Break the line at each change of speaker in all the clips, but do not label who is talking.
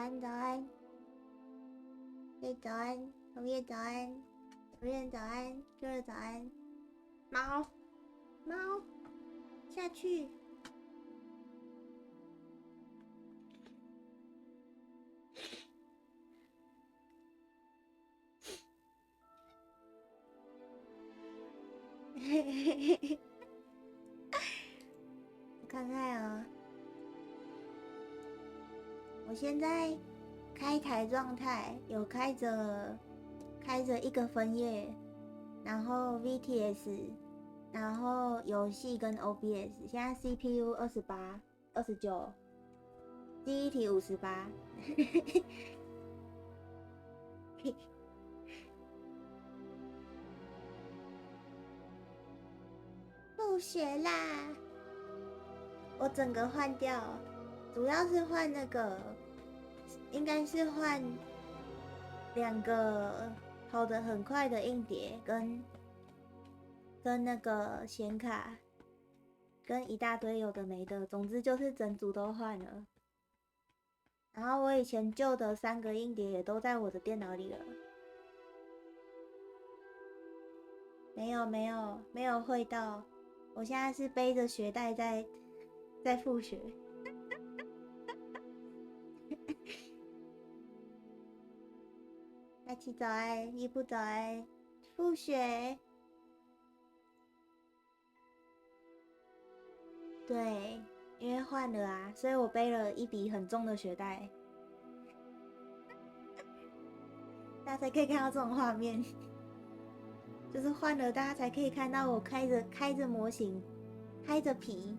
安，早安，叶早安，红叶早安，主任早安，周日早安，猫，猫，下去。我看看啊，我现在开台状态有开着一个分页，然后 VTS， 然后游戏跟 OBS， 现在 CPU 28、29，记忆体58。不学啦，我整个换掉，主要是换那个，应该是换2个跑得很快的硬碟跟那个显卡，跟一大堆有的没的，总之就是整组都换了。然后我以前旧的3个硬碟也都在我的电脑里了。没有汇到，我现在是背着学贷在复学。大七早安，一步早安，复学。对，因为换了啊，所以我背了一笔很重的学贷。大家才可以看到这种画面，就是换了，大家才可以看到我开着模型，开着皮，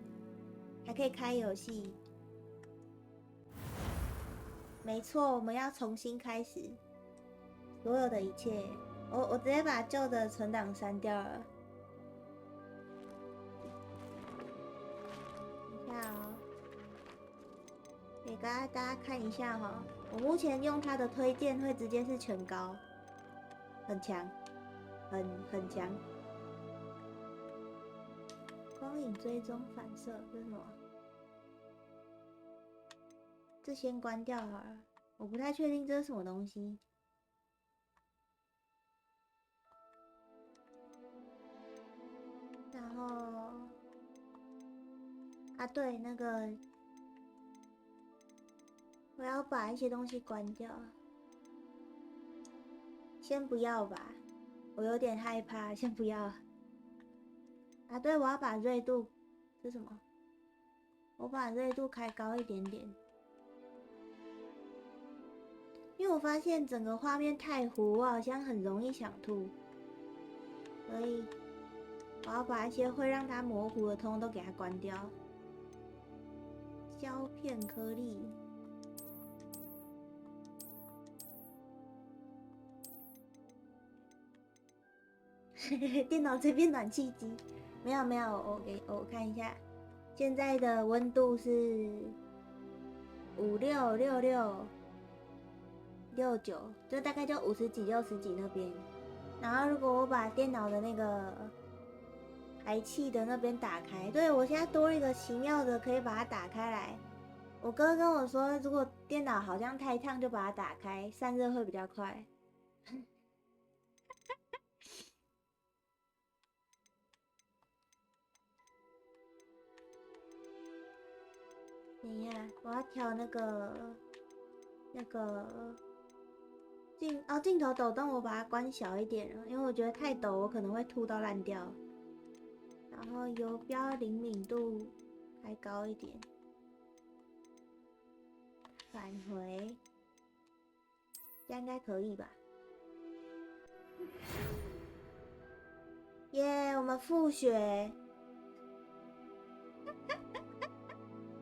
还可以开游戏。没错，我们要重新开始所有的一切。我直接把旧的存档删掉了。等一下哦，给大家看一下哈。我目前用它的推荐会直接是全高，很强，很强。光影追踪反射这是什么？这先关掉好了，我不太确定这是什么东西。然后啊，对，那个我要把一些东西关掉，先不要吧，我有点害怕，先不要。啊，对，我要把锐度，这是什么？我把锐度开高一点点。因为我发现整个画面太糊，我好像很容易想吐，所以我要把一些会让它模糊的通都给它关掉。胶片颗粒，电脑这边暖气机没有，我看一下，现在的温度是566669，就大概就50几60几那边。然后如果我把电脑的那个排气的那边打开，对，我现在多了一个奇妙的可以把它打开来。我哥跟我说，如果电脑好像太烫，就把它打开，散热会比较快。等一下，我要调那个镜头抖动，我把它关小一点了，因为我觉得太抖，我可能会吐到烂掉。然后游标灵敏度开高一点，返回，这样应该可以吧？耶，我们复学，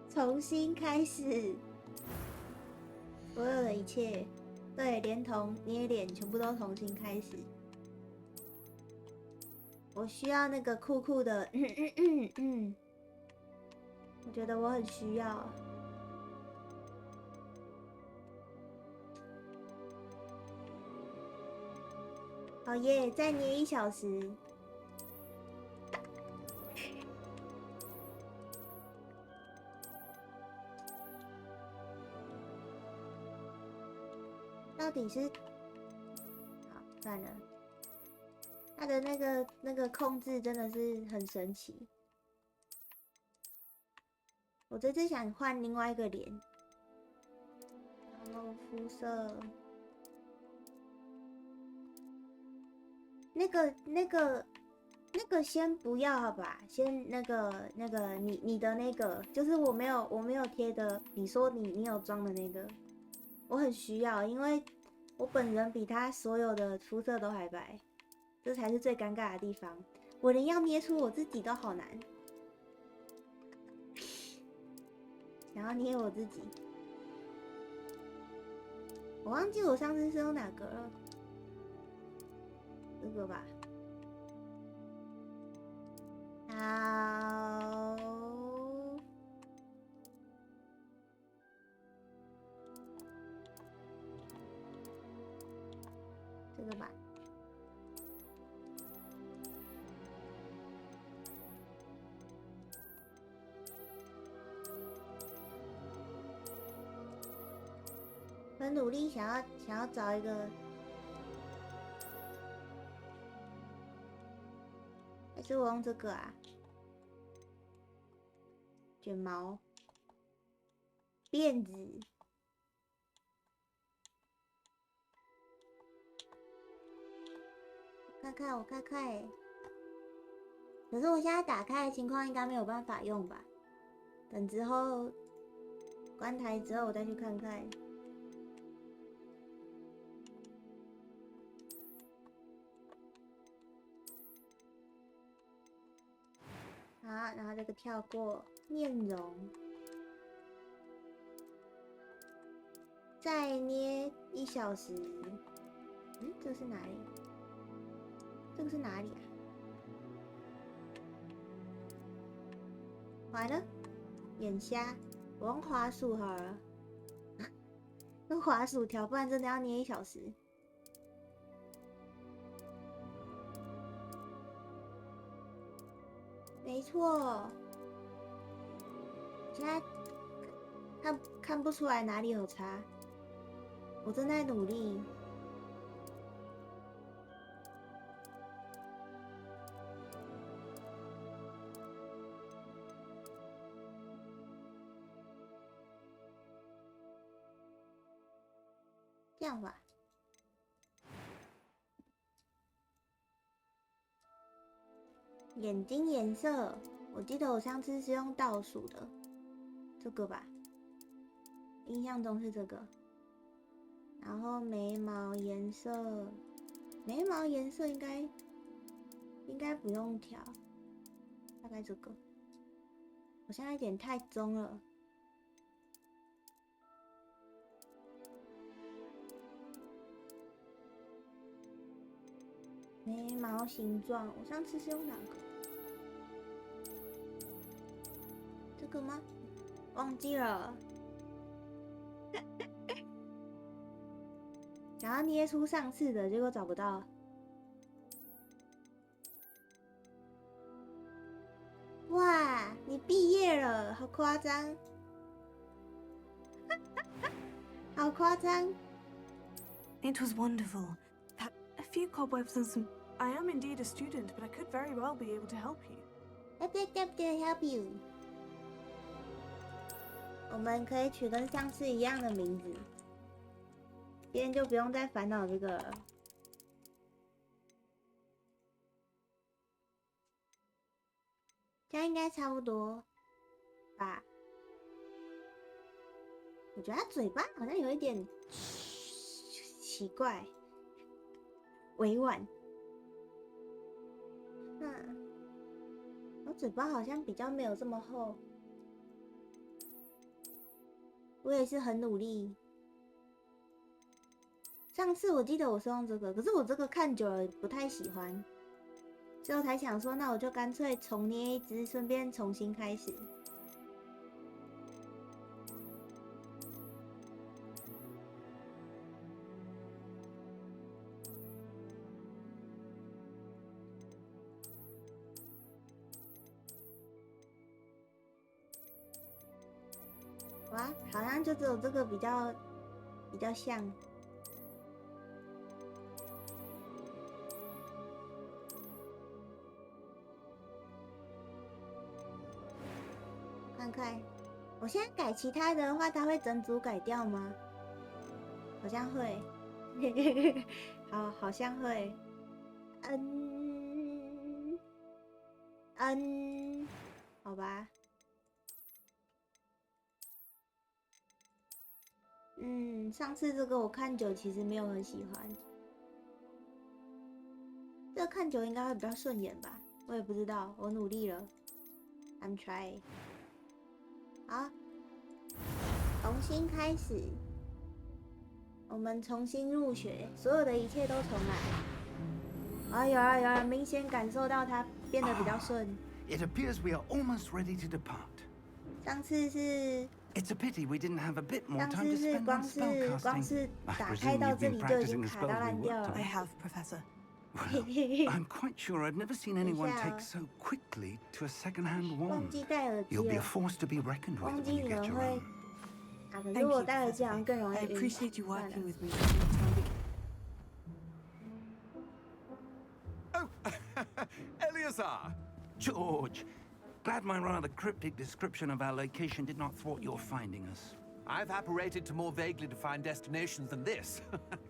重新开始，所有的一切，对，连同捏脸全部都重新开始。我需要那个酷酷的，我觉得我很需要。好耶，再捏1小时。到底是……好，算了。他的那个控制真的是很神奇。我这次想换另外一个脸，然后肤色，那个先不要好吧？先那个你的那个，就是我没有贴的，你说你有装的那个，我很需要，因为我本人比他所有的肤色都还白。这才是最尴尬的地方，我连要捏出我自己都好难，想要捏我自己，我忘记我上次是用哪个了，这个吧。好，这个吧。很努力想要找一个，还是我用这个啊？卷毛辫子，我看看，可是我现在打开的情况应该没有办法用吧？等之后关台之后我再去看看。好，然后这个跳过面容，再捏1小时。这是哪里？这个是哪里啊？完了，眼瞎，我用滑鼠好了，用滑鼠调，不然真的要捏1小时。没错，现在看不出来哪里有差，我正在努力。这样吧，眼睛颜色，我记得我上次是用倒数的，这个吧，印象中是这个。然后眉毛颜色，应该不用调，大概这个。我现在有点太棕了。眉毛形状，我上次是用哪个？这个吗？忘记了。想要捏出上次的，结果找不到。哇，你毕业了，好夸张，好夸张。
It was wonderful. Had a few cobwebs and some. I am indeed a student, but I could very well be able to help you.
Help you。我们可以取跟上次一样的名字，今天就不用再烦恼这个了。这样应该差不多吧？我觉得他嘴巴好像有一点奇怪，委婉。我嘴巴好像比较没有这么厚。我也是很努力。上次我记得我是用这个，可是我这个看久了不太喜欢，所以我才想说，那我就干脆重捏一只，顺便重新开始。哇，好像就只有这个比较像。看看，我现在改其他的话，它会整组改掉吗？好像会，好像会。好吧。上次这个我看久，其实没有很喜欢。这个看久应该会比较顺眼吧？我也不知道，我努力了。I'm trying。好，重新开始。我们重新入学，所有的一切都重来。啊，有啊，明显感受到它变得比较顺。
It appears we are almost ready to depart.
上次是
It's a pity we didn't have a bit more
上
time to
次是
spend
光
on
是
spellcasting.
打开到这里就已经卡到烂掉了。
I have, Professor.
Well, I'm quite sure I've never seen anyone take so quickly to a second-hand
忘
wand.
记戴耳机
You'll be a
了，
force to be reckoned with
忘
when
记
you
你
get
们
your
会
own.
啊，可是
Thank
我
you,
戴耳机
Professor
好像更容易
I
晕。
appreciate you
算了
working with me during the term begin.
Oh, Eleazar!
George, glad my rather cryptic description of our location did not thwart your finding us.
I've apparated to more vaguely defined destinations than this.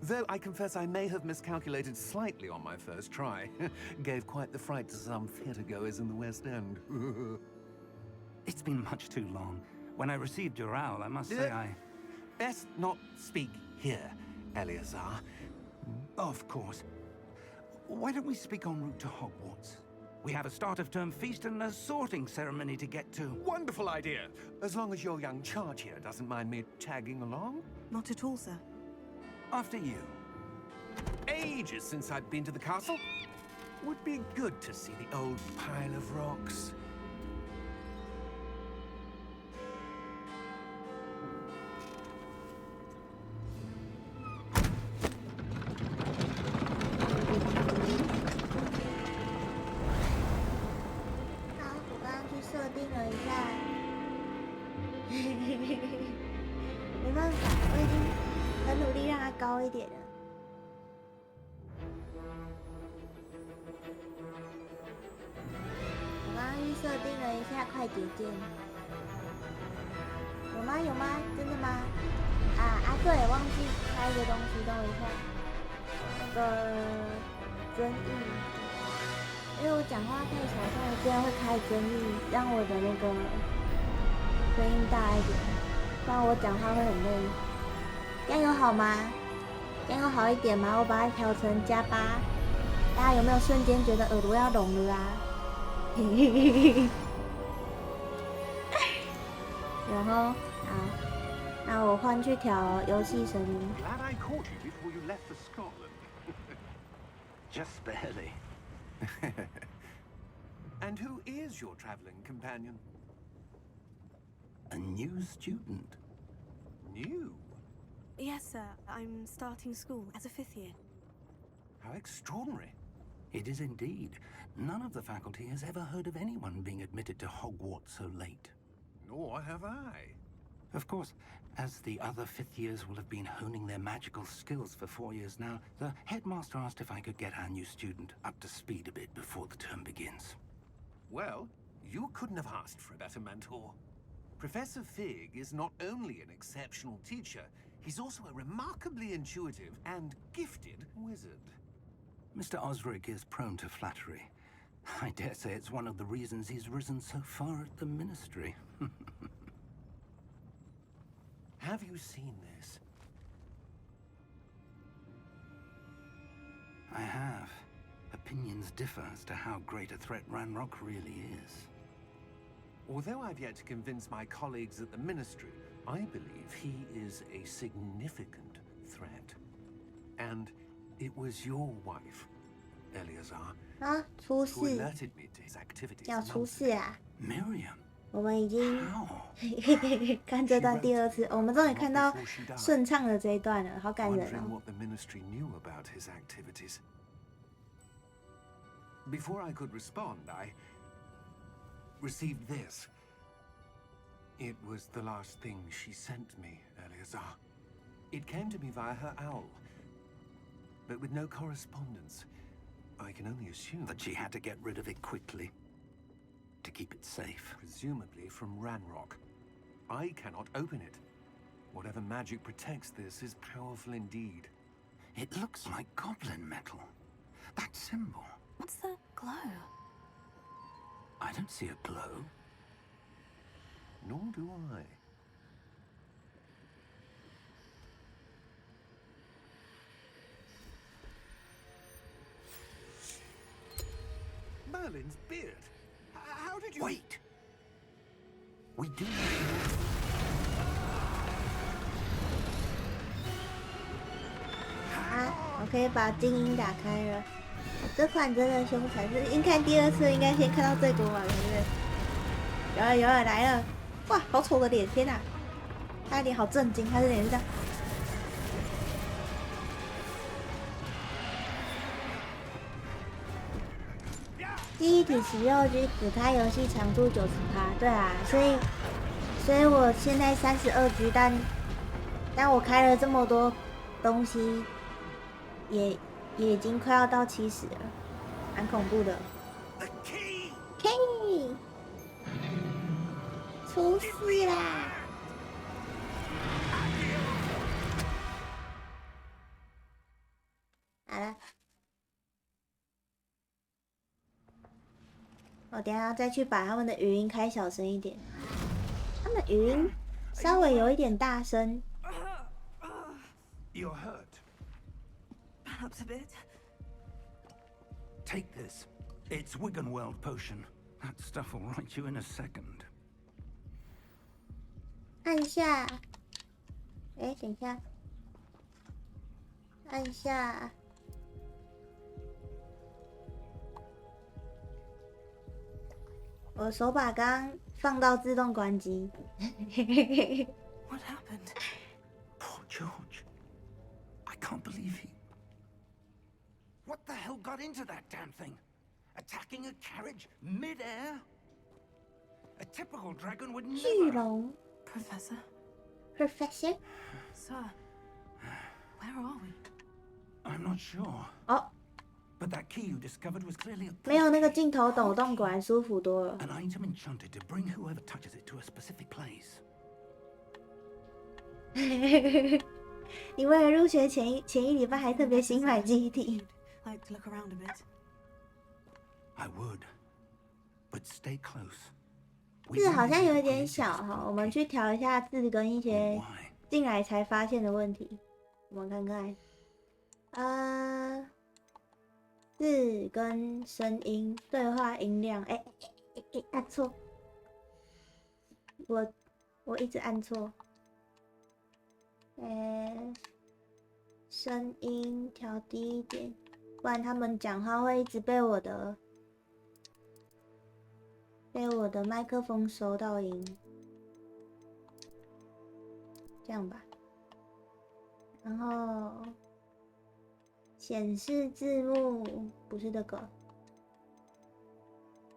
Though I confess I may have miscalculated slightly on my first try. Gave quite the fright to some theatre-goers in the West End.
It's been much too long. When I received your owl, I must say I...
Best not speak here, Eleazar.
Of course. Why don't we speak en route to Hogwarts? We have a start-of-term feast and a sorting ceremony to get to.
Wonderful idea! As long as your young charge here doesn't mind me tagging along.
Not at all, sir.
After you.
Ages since I've been to the castle. Would be good to see the old pile of rocks.
Hogwarts 没办法，我已经很努力让它高一点了。我刚刚去设定了一下快捷键，有吗？有吗？真的吗？对，忘记开一个东西，等我一下。那个增益，因为我讲话太小声，我竟然会开增益，让我的那个声音大一点，不然我讲话会很累。这样有好吗？这样有好一点吗？我把它调成+8，大家有没有瞬间觉得耳朵要聋了啊？然后那我换去调游戏声音。
Glad I caught you before you left for Scotland.
Just barely.
And who is your traveling companion?
A new student.
New?
Yes, sir. I'm starting school as a 5th year.
How extraordinary.
It is indeed. None of the faculty has ever heard of anyone being admitted to Hogwarts so late.
Nor have I.
Of course, as the other 5th years will have been honing their magical skills for 4 years now, the headmaster asked if I could get our new student up to speed a bit before the term begins.
Well, you couldn't have asked for a better mentor. Professor Fig is not only an exceptional teacher, he's also a remarkably intuitive and gifted wizard.
Mr. Osric is prone to flattery. I dare say it's one of the reasons he's risen so far at the ministry.
Have you seen this?
I have. Opinions differ as to how great a threat Ranrock really is.
Although I've yet to convince my colleagues at the ministry, I believe he is a significant threat. And it was your wife, Eleazar,
出
who
事，
alerted me to his activities.
要
months
出
ago.
事啊！
Miriam,
我们已经
how?
看这段第2次，我们终于看到顺畅的这一段了，好感人
Wondering
哦。
what the ministry knew about his activities. Before I could respond, I received this. It was the last thing she sent me, Eleazar. It came to me via her owl, but with no correspondence. I can only assume
That she had to get rid of it quickly. to keep it safe.
Presumably from Ranrock. I cannot open it. Whatever magic protects this is powerful indeed.
It looks like goblin metal. That symbol.
What's the glow?
I don't see a glow.
Nor do I. Merlin's beard. How did you...
Wait! We do need
啊，我可以把静音打开了。这款真的凶残，是应看第二次应该先看到最国王，对不对？有了来了！哇，好丑的脸，天哪！他的脸好震惊，他的脸是这样。记忆体16G，只开游戏长度90%，对啊，所以我现在32G，但我开了这么多东西，也已经快要到70了，蛮恐怖的。Key， 出事啦！好了。我等一下再去把他们的语音开小声一点，他们语音稍微有一点大声。
You're hurt.
Perhaps a bit.
Take this. It's Wiggenweld potion. That stuff will right you in a second.
按下，哎，等一下，按下。我手把刚放到自动关机。
What happened?
Poor George. I can't believe he... What the hell got into that damn thing? Attacking a carriage mid-air? A typical dragon would
巨
never...
龙
Professor?
Professor?
Sir, where are we?
I'm not sure.
哦，
But that key you discovered was clearly a
没有那个镜头抖动，果然舒服多了。
an item enchanted to bring whoever touches it to a specific place.
你为了入学前一礼拜还特别新买记忆体。
Like to look around a bit.
I would. But stay close.
字好像有一点小哈，我们去调一下字跟一些
Why?
进来才发现的问题。我们看看，字跟声音对话音量，哎，按错，我一直按错，声音调低一点，不然他们讲话会一直被我的麦克风收到音，这样吧，然后显示字幕不是这个，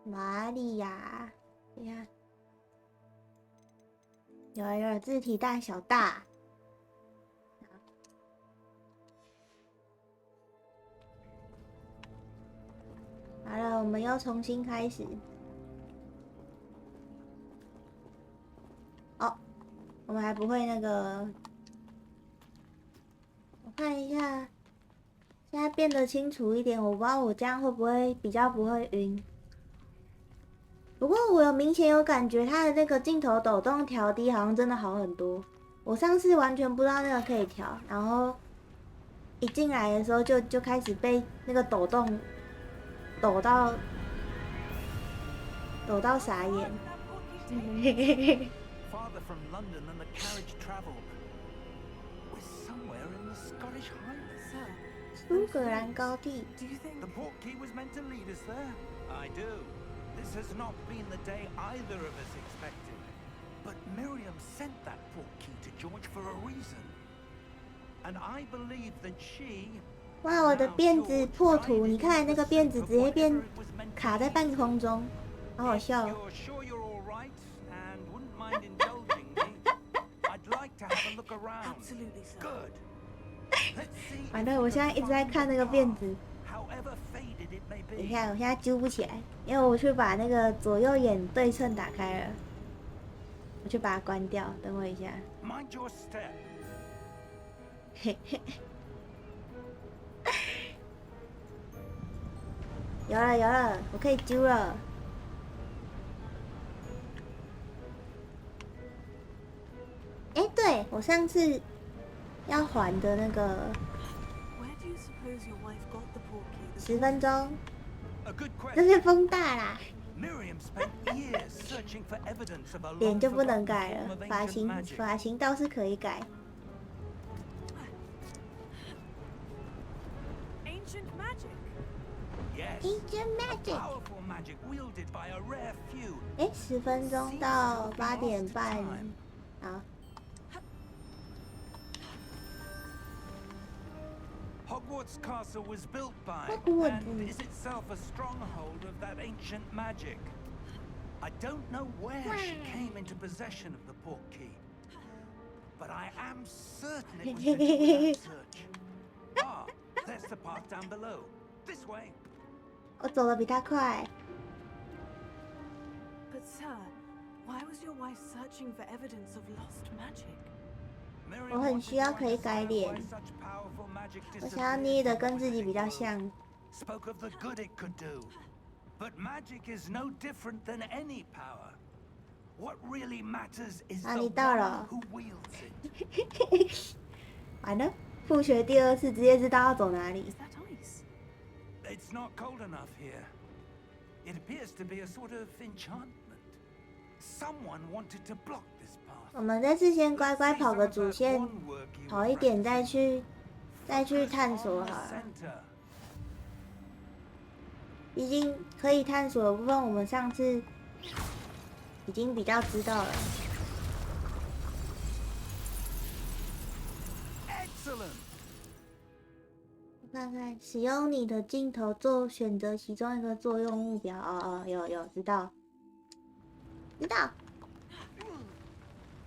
哪里呀？等一下，有字体大小大。好了，我们又重新开始。哦，我们还不会那个，我看一下，现在变得清楚一点。我不知道我这样会不会比较不会晕。不过我明显有感觉它的那个镜头抖动调低，好像真的好很多。我上次完全不知道那个可以调，然后一进来的时候就开始被那个抖动抖到傻眼。
Farther from London than the carriage traveled. We're somewhere in the Scottish Highlands.
Sir,
苏格兰高地。
do you think...
The portkey was meant to lead us there. I do. This has not been the day either of us expected. But Miriam sent that portkey to George for a reason. And I believe that she...
哇，我的辫子破图，你看那个辫子直接变卡在半空中，好好笑。
You're sure you're all right and wouldn't mind indulging me? I'd like to have a look around.
Absolutely, sir.
Good. Let's see.
反正我现在一直在看那个辫子。
However faded it may
等一
be.
下，我现在揪不起来，因为我去把那个左右眼对称打开了，我去把它关掉。等我一下。
Mind your step.
嘿嘿。有了有了，我可以揪了。哎，对，我上次要还的那个
Where do you suppose your wife got the portkey?
10分钟，
A good
那
question.
是风大啦，
Miriam spent years searching for evidence of a
脸
long
就不能
forgotten
改
form
了，
of
发
ancient
型
magic.
发型倒是可以改。
Ancient magic.
Yes.
Ancient magic。
Powerful magic wielded by a rare few.
哎，10分钟到8点半，好。
Hogwarts Castle was built by
Hogwarts.
and is itself a stronghold of that ancient magic. I don't know where she came into possession of the portkey, but I am certain it was to do with that search. Ah, there's the path down below. This way.
我走得比他快。
But sir, why was your wife searching for evidence of lost magic?
Miriam
我很
wanted
需要
to
可以改
understand
脸，
why such powerful magic
我想要
disappeared
捏的
from
跟自己
the
比较
world.
像。
Spoke of the good it could do. But magic is no different than any power. What really matters is
啊，
the
你到了
one who wields it.
完了，复学第2次直接知道要走哪里
Is。that ice?
It's not cold enough here. It appears to be a sort of enchantment. Someone wanted to block this path.
我们这次先乖
Let's
乖
see
跑
some
个
of
主
that
线，
wand work you
好
were
一点再
practicing.
去
Focus
探
on
索
the
好了。
center.
毕竟可以探索的部分，我们上次已经比较知道了。
Excellent.
我看看，使用你的镜头做选择其中一个作用目标。有知道，知道。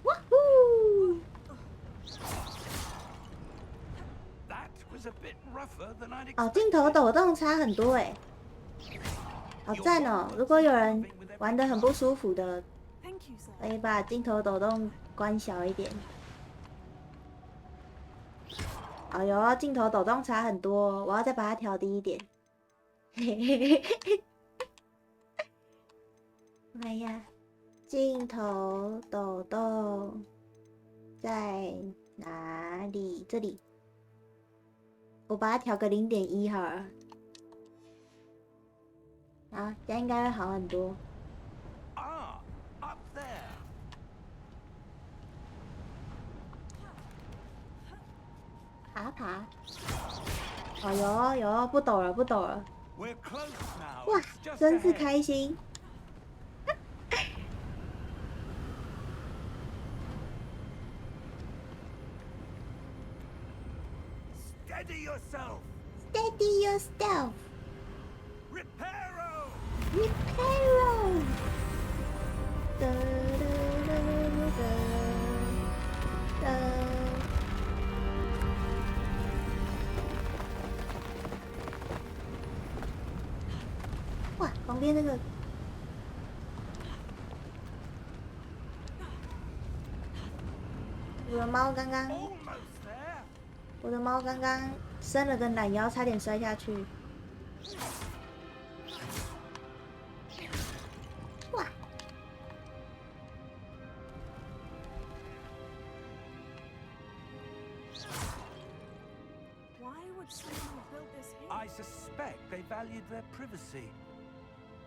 哇呼！
That was a bit rougher than I'd
哦，
expected.
镜头抖动差很多哎，好赞哦！如果有人玩得很不舒服的，
Thank you, sir.
可以把镜头抖动关小一点。哦哟，镜头抖动差很多哦，我要再把它调低一点。嘿嘿嘿嘿嘿。我看一下，镜头抖动在哪里？这里。我把它调个0.1好了。好，这样应该会好很多。
Ah, up there.
爬。哦有，不抖了。
We're close now.
哇
It's just，
真是
ahead.
开心。
Steady yourself.
Steady yourself.
Reparo.
Reparo. 哇，旁边那个，我的猫刚刚，
Almost there.
我的猫刚刚伸了个懒腰，差点摔下去。哇！
Why would someone build this here?
I suspect they valued their privacy.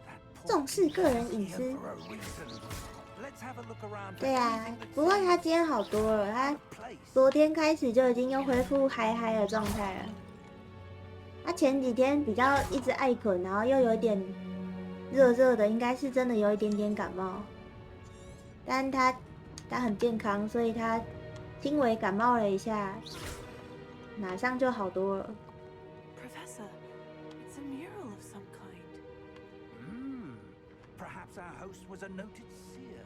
That poor
重视
kid
个人
is
隐
here
私。
for a reason. Let's have a look around for
对啊，
anything that
不过他
says
今天好多了，他
the place.
昨天开始就已经又恢复嗨嗨的状态了。他前几天比较一直爱睏，然后又有点热的，应该是真的有一点点感冒。但他很健康，所以他轻微感冒了一下，马上就好多了。
Professor, it's a mural of some kind.
Perhaps our host was a noted seer.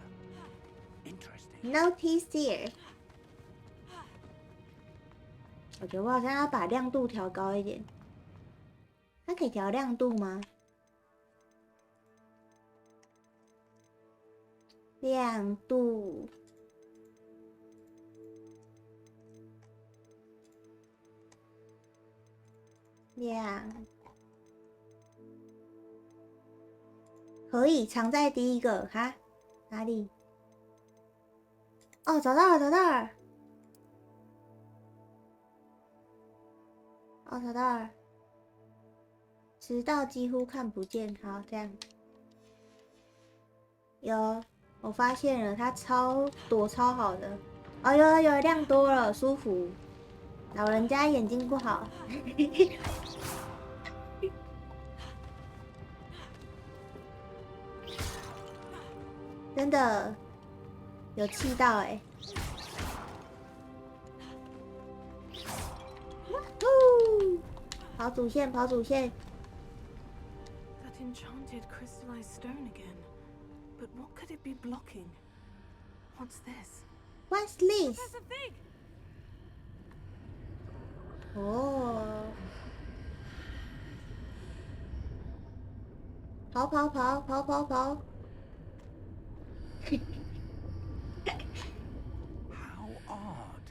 Interesting.
Notice here， 我觉得我好像要把亮度调高一点。它它可以调亮度吗？亮度。亮。可以藏在第一个哈？哪里？哦，找到了，找到了。哦，找到了。直到几乎看不见。好，这样。有，我发现了，它躲超好的。哦，有亮多了，舒服。老人家眼睛不好。真的有气到哎、跑主线，跑主线。
That enchanted crystallized stone again. But what could it be blocking? What's this?
What's this?
Professor Fig!
哦，跑跑跑跑跑跑！
How odd.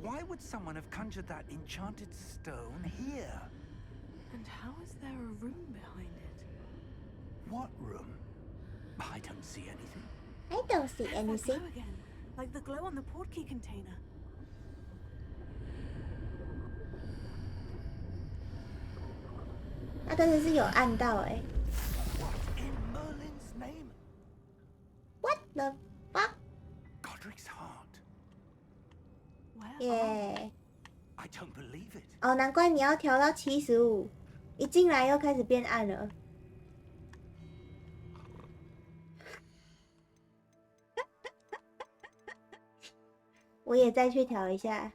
Why would someone have conjured that enchanted stone here?
And how is there a room behind it?
What room? I don't see anything.
I don't see
There's that
anything.
glow again, like the glow on the portkey container.
他真的是有按到哎、
What in Merlin's name?
What the fuck?
Godric's heart.
Where
耶！
I don't believe it.
哦，难怪你要调到75，一进来又开始变暗了。我也再去调一下，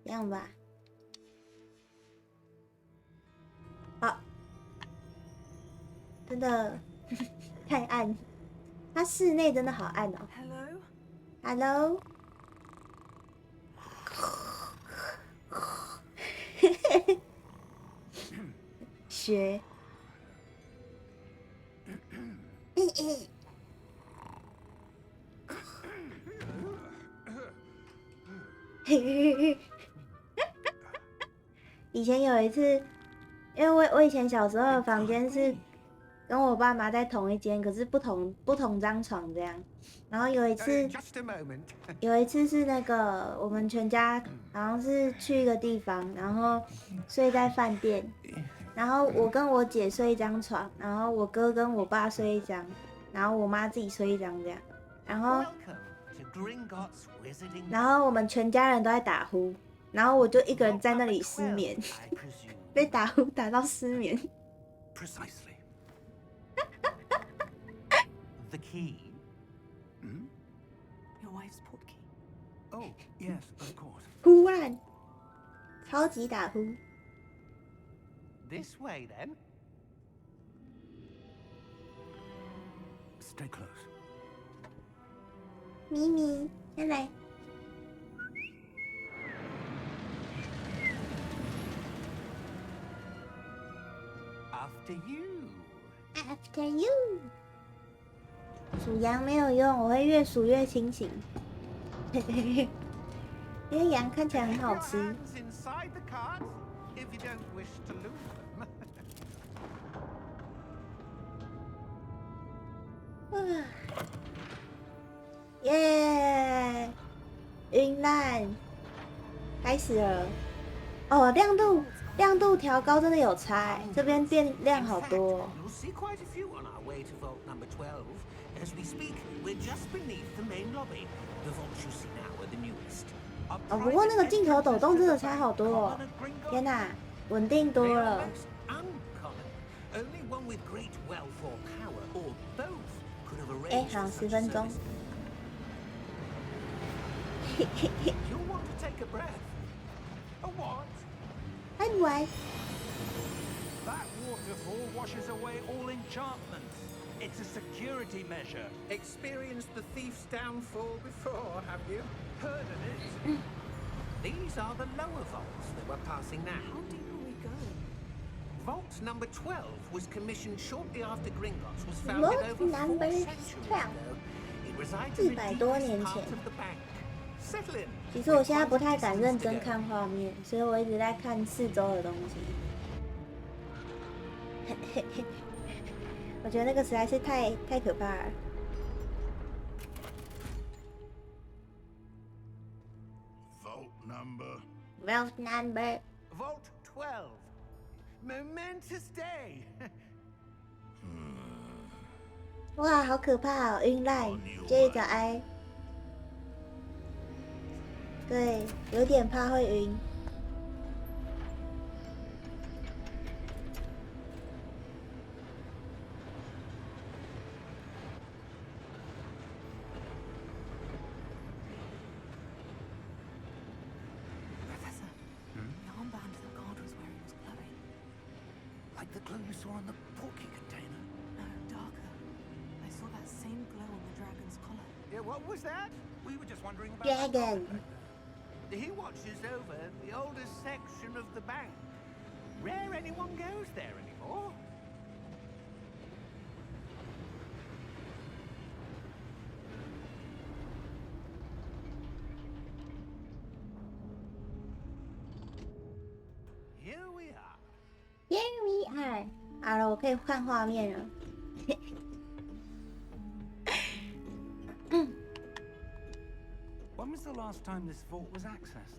这样吧。好，真的太暗，它室内真的好暗哦。
Hello?
Hello 。学。以前有一次，因为我以前小时候的房间是跟我爸妈在同一间，可是不同张床这样。然后有一次是那个我们全家好像是去一个地方，然后睡在饭店，然后我跟我姐睡一张床，然后我哥跟我爸睡一张，然后我妈自己睡一张这样，然后我们全家人都在打呼，然后我就一个人在那里失眠，被打呼打到失眠。
Precisely. The key. Hmm?
Your wife's portkey.
Oh, yes, of course.
忽然，超级打呼。
This way, then. Stay close.
咪咪，先来。
After you.
After you。数羊没有用，我会越数越清醒。因为羊看起来很好吃。
Hands inside the cart if you don't wish to lose them.
耶！晕烂，开始了。哦，亮度调高真的有差哎，这边变亮好多哦。
You'll see quite a few on our way to vault number 12. As we speak, we're just beneath the main lobby. The vaults you see now are the newest.
哦，不过那个镜头抖动真的差好多哦！天哪，稳定多
They are
了。
most uncommon. Only one with great wealth or power, or both, could have
哎，
arranged
好，
for
10
such
分钟。
service. You'll want to take a breath.
A what?
还玩？
That waterfall washes away all enchantments. It's a security measure.
Experienced the thief's downfall before, have you?
Heard of it?
These are the lower vaults that we're passing now.
How deep are we going?
Vault number 12 was commissioned shortly after Gringotts was founded
Vault
over 4
number
centuries
12
ago. It resides in the
400多
deepest
年
part
前。
of the bank. Settle in.
其实我现在不太
We've
敢
quite a
认
distance
真
to go.
看画面，所以我一直在看四周的东西。我觉得那个实在是太可怕了。
Vault number.
Vault number
Vault 12. Momentous day.
哇，好可怕哦！晕烂，接一个 I。对，有点怕会晕。
Professor, the armband that God was wearing was glowing.
Like the glow you saw on the porky container.
No, darker. I saw that same glow on the dragon's collar.
Yeah, what was that? We were just wondering about
Dragon.
He watches over the oldest section of the bank. Rare anyone goes there anymore. Here we are.
Here we are。好了，我可以看画面了。
When was the last time this vault was accessed?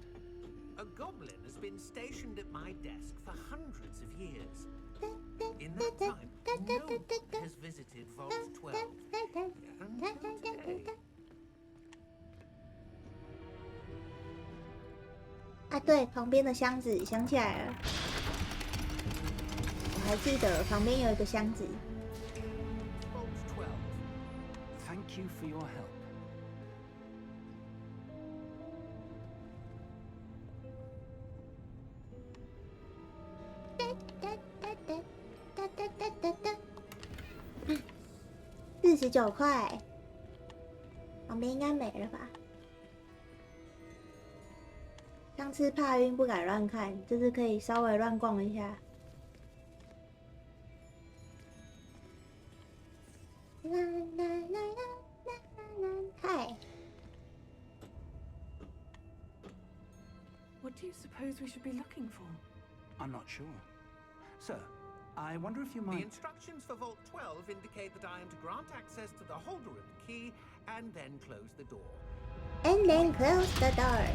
A goblin has been stationed at my desk for hundreds of years. In that time, no one has visited Vault 12. Until today.
啊，对，旁边的箱子，想起来了，我还记得旁边有一个箱子。
Vault 12.
Thank you for your help. 49块，旁边应该没了吧？上次怕晕不敢乱看，这次可以稍微乱逛一下。啦啦啦啦啦啦！嗨，
What do you suppose we should be looking for?
I'm not sure. Sir, I wonder if you
The
might...
instructions for Vault 12 indicate that I am to grant access to the holder of the key and then close the door.
And then close the door.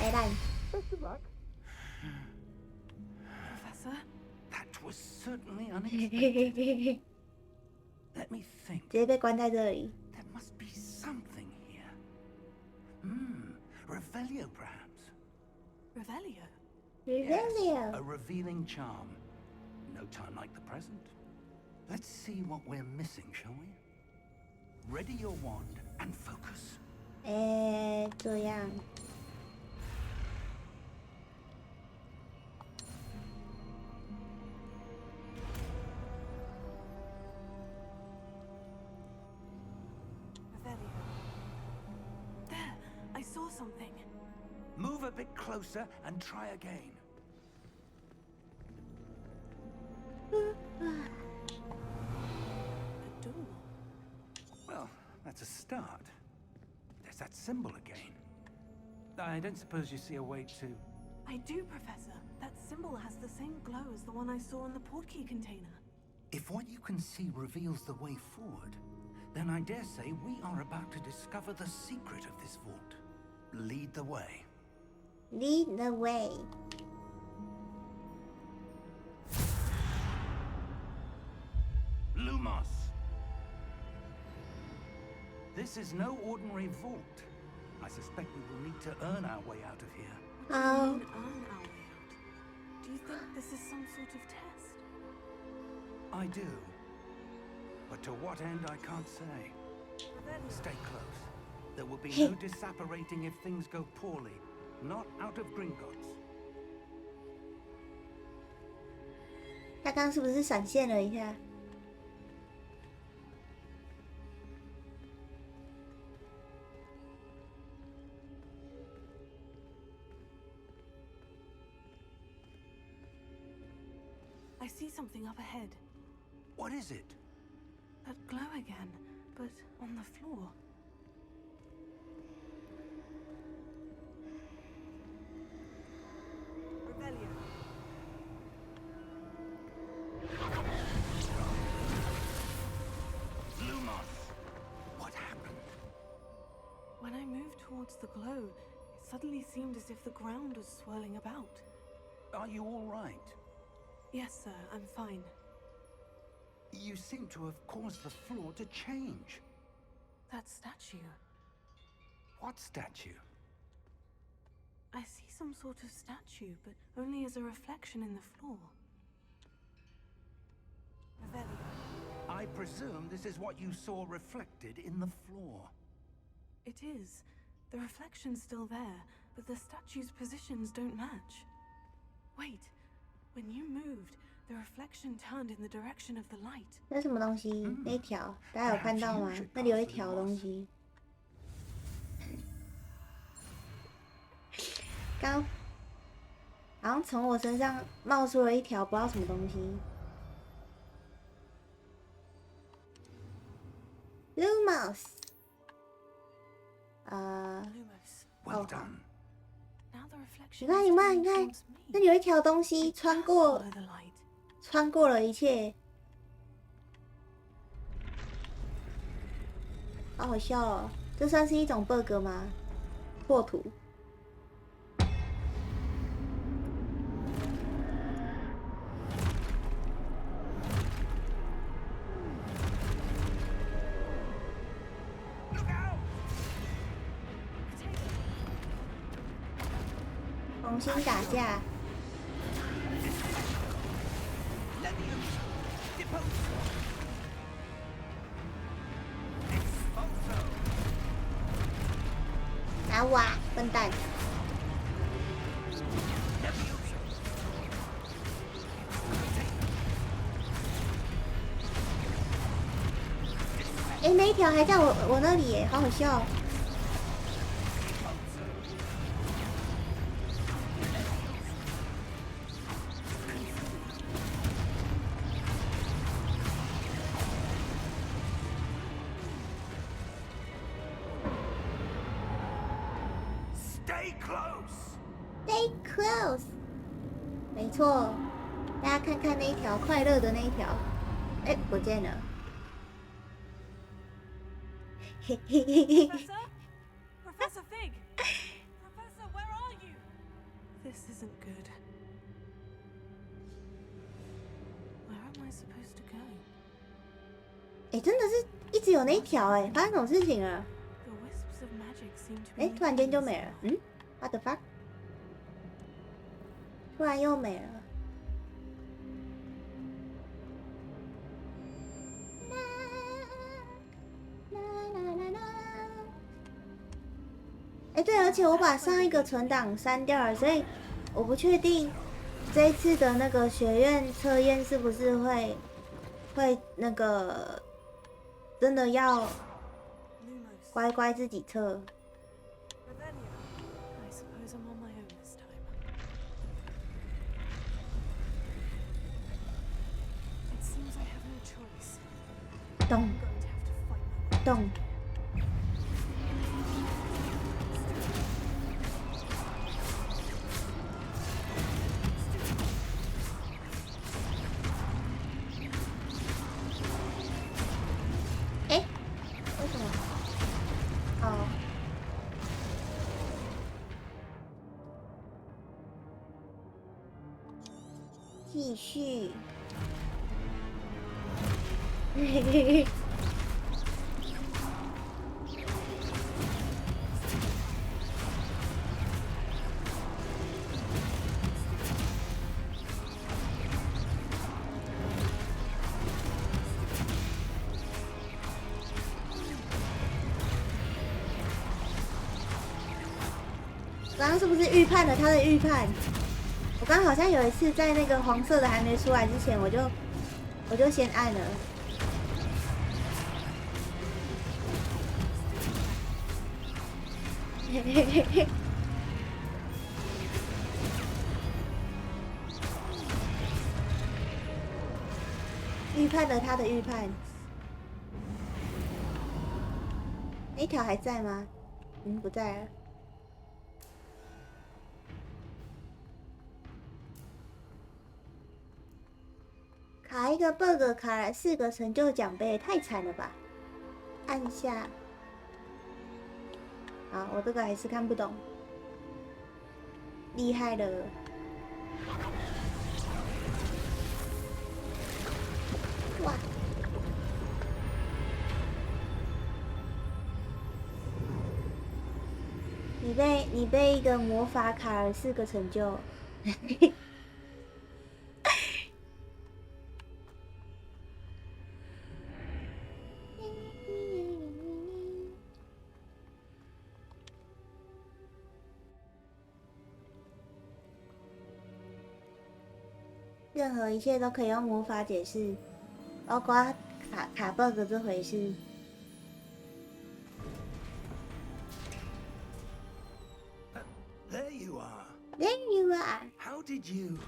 哎烂，
Best of luck.
Professor?
That was certainly
嘿 嘿
unexpected.
嘿嘿，
Let me think.
直接被关在这里。
There must be something here. Revelio, perhaps.
Revelio?
Revelio.
A revealing charm. No time like the present. Let's see what we're missing, shall we? Ready your wand and focus.
哎，这样。
Revelio. There! I saw something.
Move a bit closer and try again.
A door.
Well, that's a start. There's that symbol again. I don't suppose you see a way to...
I do, Professor. That symbol has the same glow as the one I saw in the portkey container.
If what you can see reveals the way forward, then I dare say we are about to discover the secret of this vault. Lead the way.
Lead the way.
Lumos! This is no ordinary vault. I suspect we will need to earn our way out of here.
Oh.
Earn our way out. Do you think this is some sort of test?
I do. But to what end, I can't say. Stay close. There will be no disapparating if things go poorly. Not out of Gringotts.
他刚刚是不是闪现了一下？
I see something up ahead.
What is it?
That glow again, but on the floor. Revelio.
Lumos! What happened?
When I moved towards the glow, it suddenly seemed as if the ground was swirling about.
Are you all right?
Yes, sir, I'm fine.
You seem to have caused the floor to change.
That statue.
What statue?
I see some sort of statue, but only as a reflection in the floor. Revelio.
I presume this is what you saw reflected in the floor.
It is. The reflection's still there, but the statue's positions don't match. Wait, when you moved, the reflection turned in the direction of the light.
那什么东西？那一条，大家有看到吗？那里有一条东西。刚，好像从我身上冒出了一条不知道什么东西。Lumos。
Lumos.
Well done.
Now the
你
reflection
看，
is
你看，
turning
你看，
towards
那
me.
里有一条东西穿过
Follow the light.
穿过了一切，好好笑哦！这算是一种 bug 吗？破图。重新打架。打我啊，笨蛋！哎，那一条还在我那里耶，好好笑哦。
Stay close!
Stay close。没错，大家看看那一条快乐的那一条，哎，不见了。嘿嘿嘿嘿。
Professor? Professor Fig! Professor, where are you? This isn't good. Where am I supposed to go?
哎，真的是一直有那一条哎，发生什么事情了？
The wisps of magic seem to be
哎，突然间就没了。嗯 ，What the fuck？ 突然又没了。哎，对，而且我把上一个存档删掉了，所以我不确定这一次的那个学院测验是不是会那个真的要
Lumos.
乖乖自己测。
Revelio. I suppose I'm on my own this time. It seems I have no choice.
咚
I'm going to have to fight my way.
咚。哎，为什么？哦。继续。嘿嘿嘿。刚刚是不是预判了他的预判？我刚刚好像有一次在那个黄色的还没出来之前，我就先按了。嘿嘿嘿嘿。预判了他的预判。那条还在吗？不在了。卡一个 bug 卡了4个成就奖杯，太惨了吧！按下。好，我这个还是看不懂。厉害了！哇！你被一个魔法卡了4个成就。任何一切都可以用魔法解释，包括卡 bug 这回事。
There you are.
There you are.
How did you?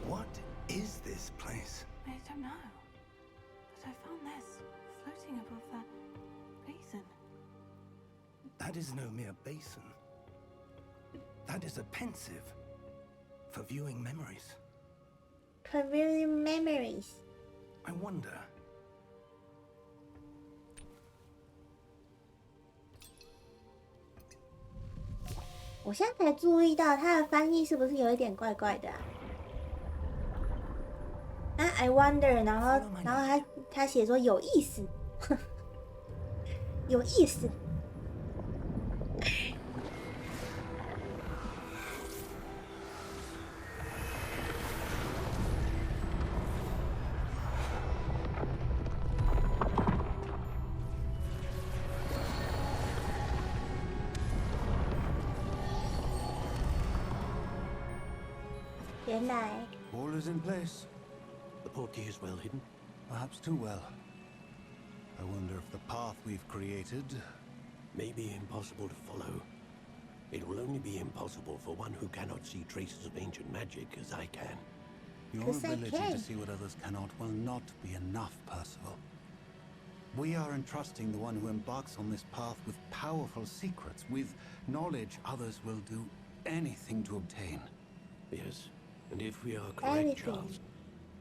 What is this place?
I don't know. But I found this floating above that basin.
That is no mere basin. That is a pensive for viewing memories.
For viewing memories.
I wonder.
我现在才注意到它的翻译是不是有一点怪怪的啊？I wonder， 然后他写说有意思，有意思。原来
All is in place.
The portkey is well hidden.
Perhaps too well. I wonder if the path we've created
May be impossible to follow. It will only be impossible for one who cannot see traces of ancient magic as I can.
Your
'Cause I
ability
can.
to see what others cannot will not be enough, Percival. We are entrusting the one who embarks on this path with powerful secrets, with knowledge others will do anything to obtain.
Yes, and if we are correct,
Anything.
Charles,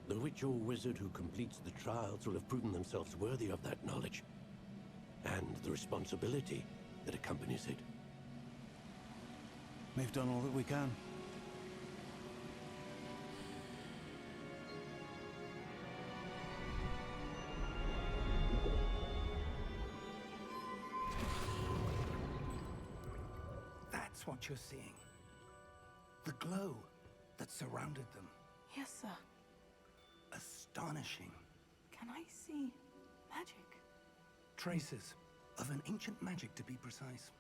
the witch or wizard who completes the trials will have proven themselves worthy of that knowledge, and the responsibility that accompanies it.
We've done all that we can.
That's what you're seeing. The glow that surrounded them.
Yes, sir.
Astonishing.
Can I see magic?
Traces of an ancient magic, to be precise.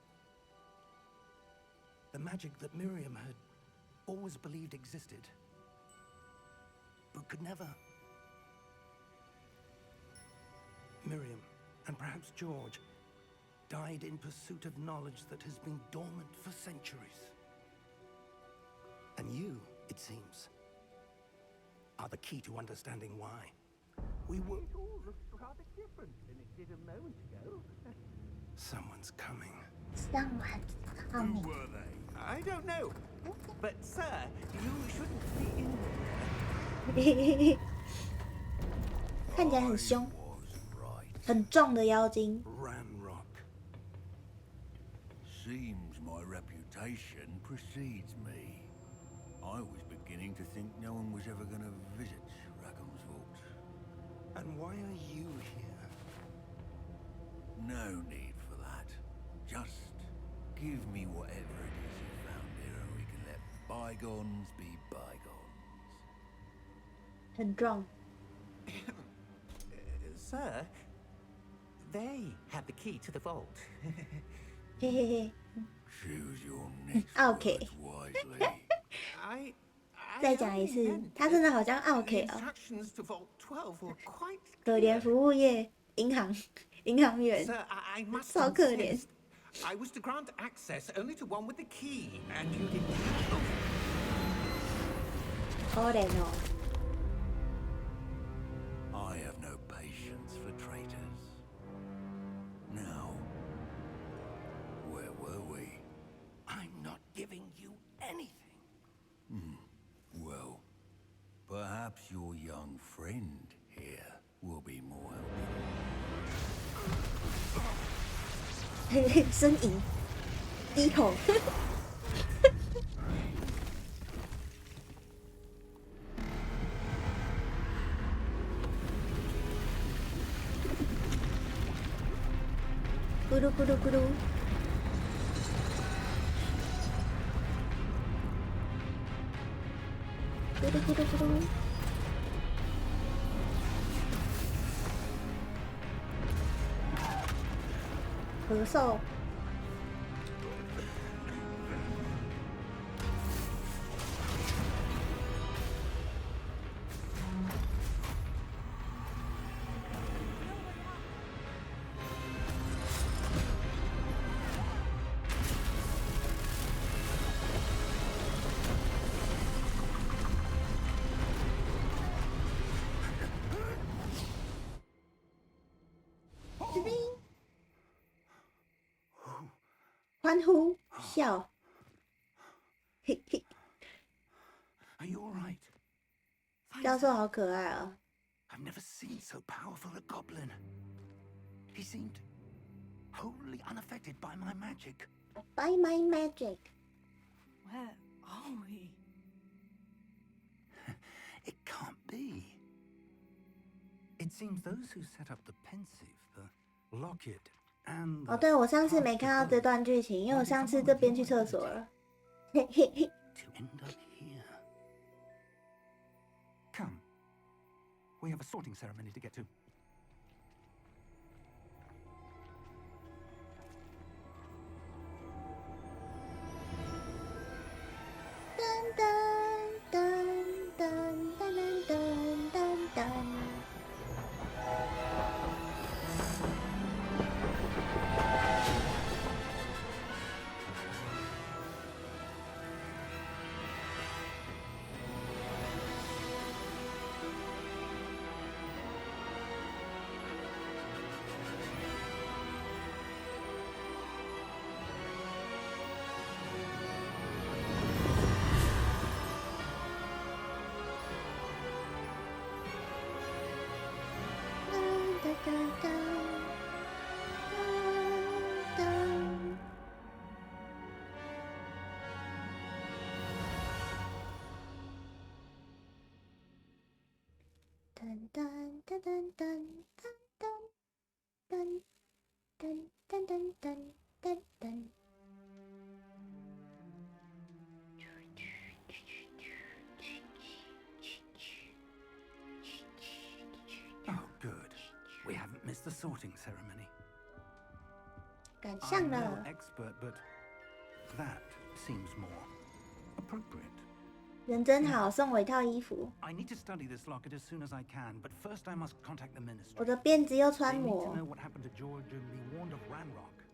The magic that Miriam had always believed existed, but could never. Miriam, and perhaps George, died in pursuit of knowledge that has been dormant for centuries. And you, it seems, are the key to understanding why. We were...
It all looks rather different than it did a moment ago.
Someone's coming.
Someone's
Who
coming.
were they?
I don't know. But, sir, you shouldn't be in there.
看起来很凶，
Was right.
很壮的妖精。
Ranrock.
Seems my reputation precedes me. I was beginning to think no one was ever going to visit Rackham's Vault.
And why are you here?
No need for that. Just give me whatever it is you found here and we can let bygones be bygones.
很壮。
Sir, they have the key to the vault.
嘿嘿嘿。
Choose your next
Okay.
words wisely.
I
再讲一次，他真的好像奥 K 哦，
Instructions to Vault 12 were quite
可怜服务业银行员，
Sir, I must
超可怜。
insist. I was to grant access only to one with the key, and you didn't.
可怜哦。
Perhaps your young friend here will be more helpful.
呻吟，低吼。咕噜咕噜咕噜。咕噜咕噜咕噜。咳嗽。欢呼笑，嘿嘿。
Are you all right?
教授好可爱啊！
I've never seen so powerful a goblin. He seemed wholly unaffected by my magic.
By my magic.
Where are we?
It can't be. It seems those who set up the pensive, the locket, and
哦，对，我上次没看到这段剧情，因为我上次这边去厕所了。嘿嘿嘿。
to end up here. Come. We have a sorting ceremony to get to.
噔噔噔噔噔噔噔噔。
Oh, good. We haven't missed the sorting ceremony.
赶上
I'm no
了。
expert, but that seems more appropriate.
人真好，送我一套衣服。
I need to study this locket as soon as I can, but first I must contact the
我
ministry.
的辫子又
They
穿
need to
我
know。what happened to George and be warned of Ranrock.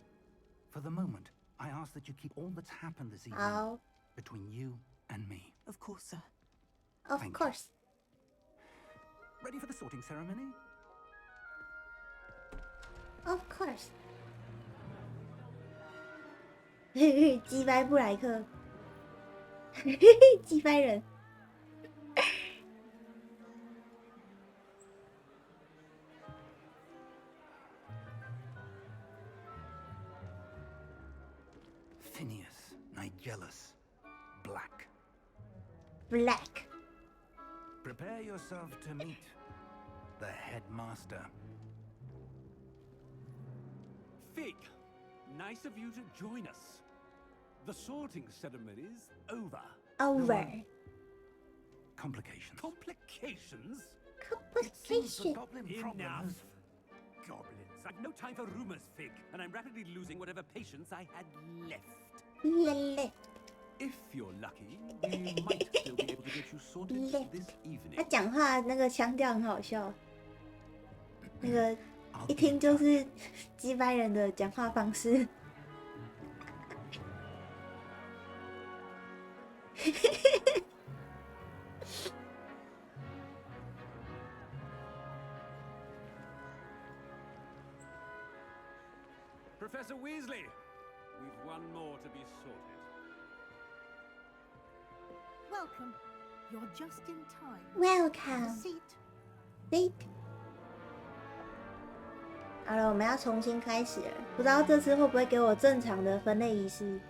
For the moment, I ask that you keep all that's happened this evening
好
between you and me.
Of course, sir.，of
Thank you.
course。
Ready for the sorting ceremony?
Of course。嘿嘿，击败布莱克。嘿嘿，击败人。
Phineas, Nigellus, Black.
Black。
Prepare yourself to meet the headmaster.
Fig, nice of you to join us. The sorting ceremony's over.
Over。
Complications.
Complications?
Seems the
Complication。
goblin problem
Enough.
has...
Goblins. I've no time for rumors, Fig, and I'm rapidly losing whatever patience I had left.
Left。
If you're lucky, we might still be able to get you sorted
Left.
this
他
evening.
讲话那个腔调很好笑，那个
I'll
一
be
听
in
就
touch.
是击败人的讲话方式。
Professor Weasley, we've one more to be sorted.
Welcome. You're just in time.
Welcome.
Seat.
好了，我们要重新开始了。不知道这次会不会给我正常的分类仪式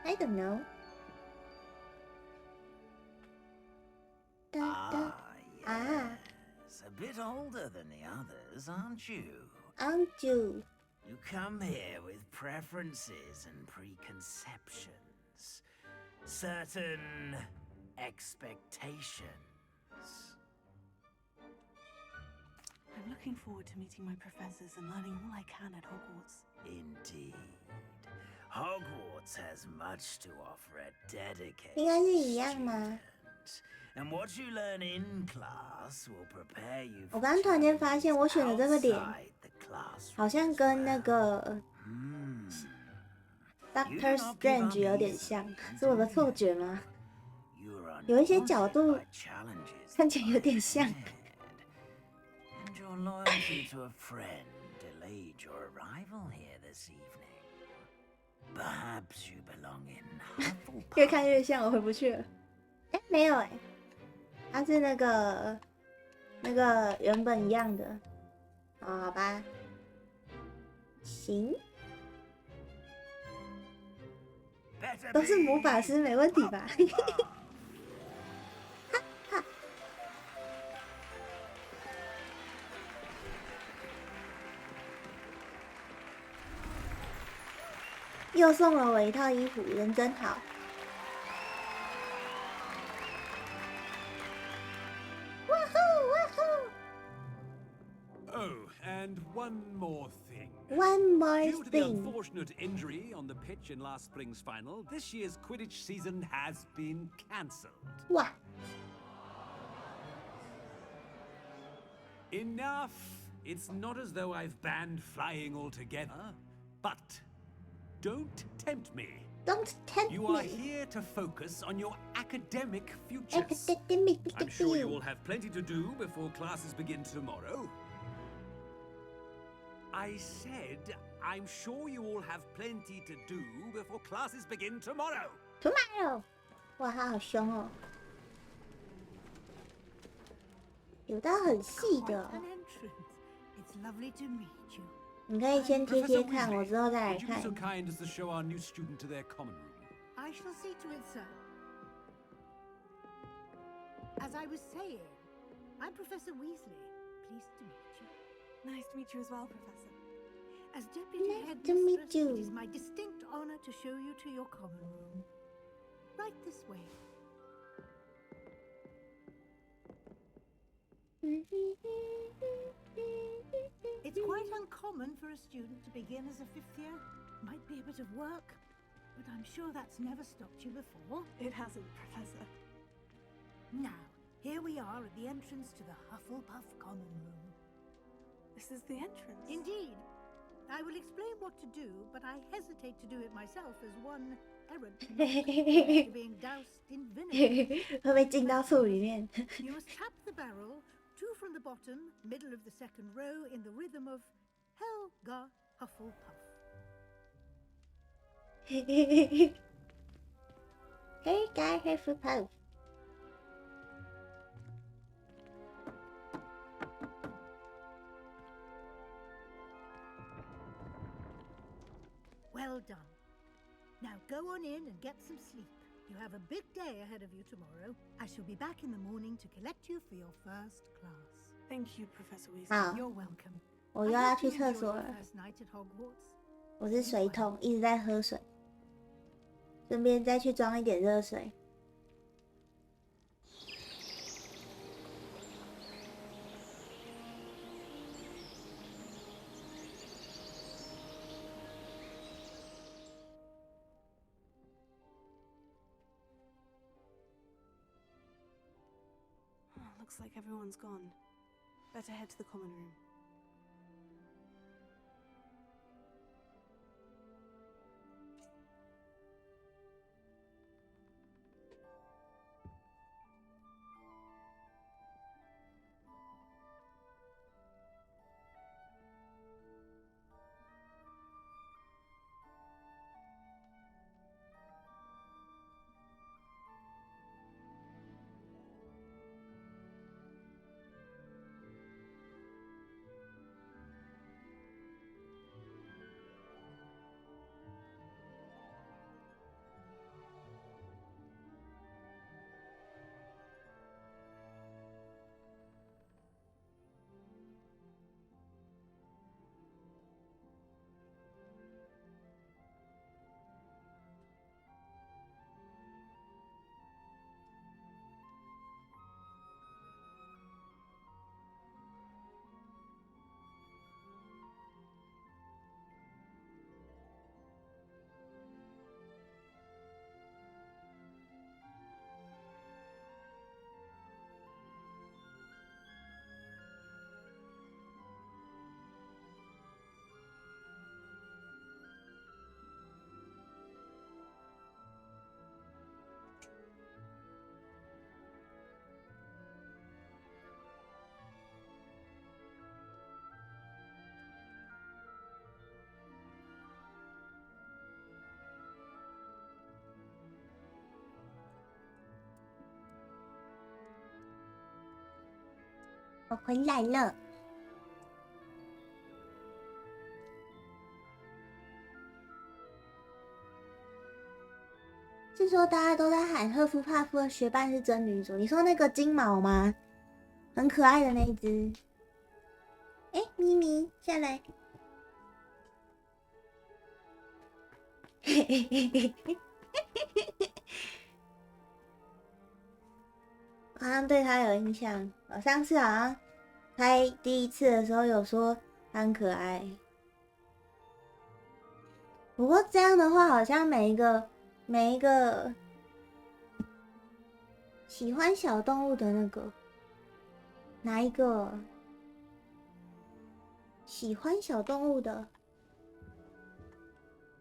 ？I don't know.
Yes. A bit older than the others, aren't you?
Aren't you?
You come here with preferences and preconceptions. Certain expectations.
I'm looking forward to meeting my professors and learning all I can at Hogwarts.
Indeed. Hogwarts has much to offer a dedicated
应该是一样吗？
And what you learn in class will prepare you
我刚刚突然间发现，我选的这个脸
outside the classroom
好像跟那个 Doctor Strange 有点像，是我的错觉吗？ 有一些角度看起来有点像。
And your loyalty to a friend delayed your arrival here this evening. Perhaps you belong in
越
Hufflepuff.
看越像，我回不去了。哎，没有哎，它是那个原本一样的。哦，好吧，行，
Better
都是
be
魔法师，没问题吧？
Hufflepuff.
又送了我一套衣服，人真好。
Oh, and one more thing.
One more
Due to the
thing.
unfortunate injury on the pitch in last spring's final, this year's Quidditch season has been cancelled.
哇，
Enough! It's not as though I've banned flying altogether. But don't tempt me.
don't tempt
You are
me.
here to focus on your academic futures.
Academic
I'm sure you all have plenty to do before classes begin tomorrow. I said, I'm sure you all have plenty to do before classes begin tomorrow.
Tomorrow. 哇，他好凶哦，有到很细的
Quite
哦
an。entrance. It's lovely to meet you.
你可以先贴
Professor
贴看，
Weasley,
我之后再来
would you be
看
so。kind as to show our new student to their common room?
I shall see to it, sir. As I was saying, I'm Professor Weasley. Pleased to meet you.
Nice to meet you as well, Professor.
As Deputy
Nice to
Headmistress,
meet you.
it is my distinct honor to show you to your common room. Right this way. It's quite uncommon for a student to begin as a fifth year. Might be a bit of work, but I'm sure that's never stopped you before.
It hasn't, Professor.
Now, here we are at the entrance to the Hufflepuff common room.
This is the entrance.
Indeed. I will explain what to do, but I hesitate to do it myself as one errant not being doused in vinegar.
会被浸到醋里面。
You must tap the barrel, 2 from the bottom, middle of the second row, in the rhythm of Helga Hufflepuff.
Hey guy, Hufflepuff.
Well done. Now go on in and get some sleep. You have a big day ahead of you tomorrow. I shall be back in the morning to collect you for your first class.
Thank you, Professor Weasley.
好，
You're welcome.
我
I
又要
hope
去
you
厕
enjoy
所
your
了。
first night at Hogwarts.
我是水桶，一直在喝水，顺便再去装一点热水。
Oh, looks like everyone's gone. Better head to the common room.
我回来了。是说大家都在喊赫夫帕夫的学伴是真女主？你说那个金毛吗？很可爱的那一只。哎，咪咪下来。嘿嘿嘿嘿嘿。好像对他有印象。我上次好像拍第一次的时候有说他很可爱。不过这样的话，好像每一个喜欢小动物的那个哪一个喜欢小动物的，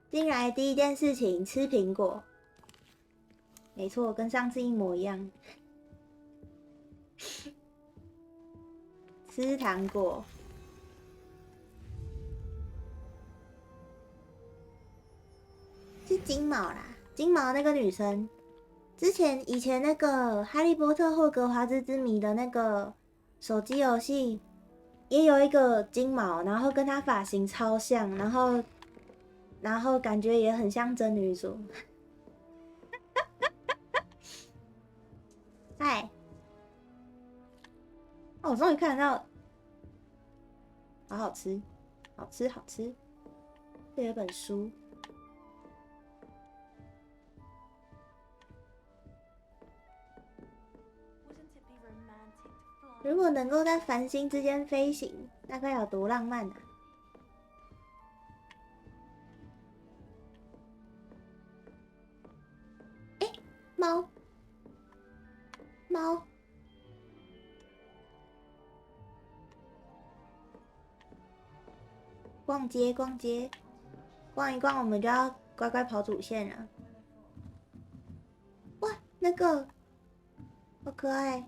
进来第一件事情吃苹果。没错，跟上次一模一样。吃糖果。是金毛啦，金毛那个女生，以前那个《哈利波特：霍格华兹之谜》的那个手机游戏，也有一个金毛，然后跟她发型超像，然后感觉也很像真女主。嗨，哦，我终于看得到，好好吃，好吃好吃。这有本书。如果能够在繁星之间飞行，那该有多浪漫啊！哎，猫，猫，逛街，逛街，逛一逛，我们就要乖乖跑主线了。哇，那个，好可爱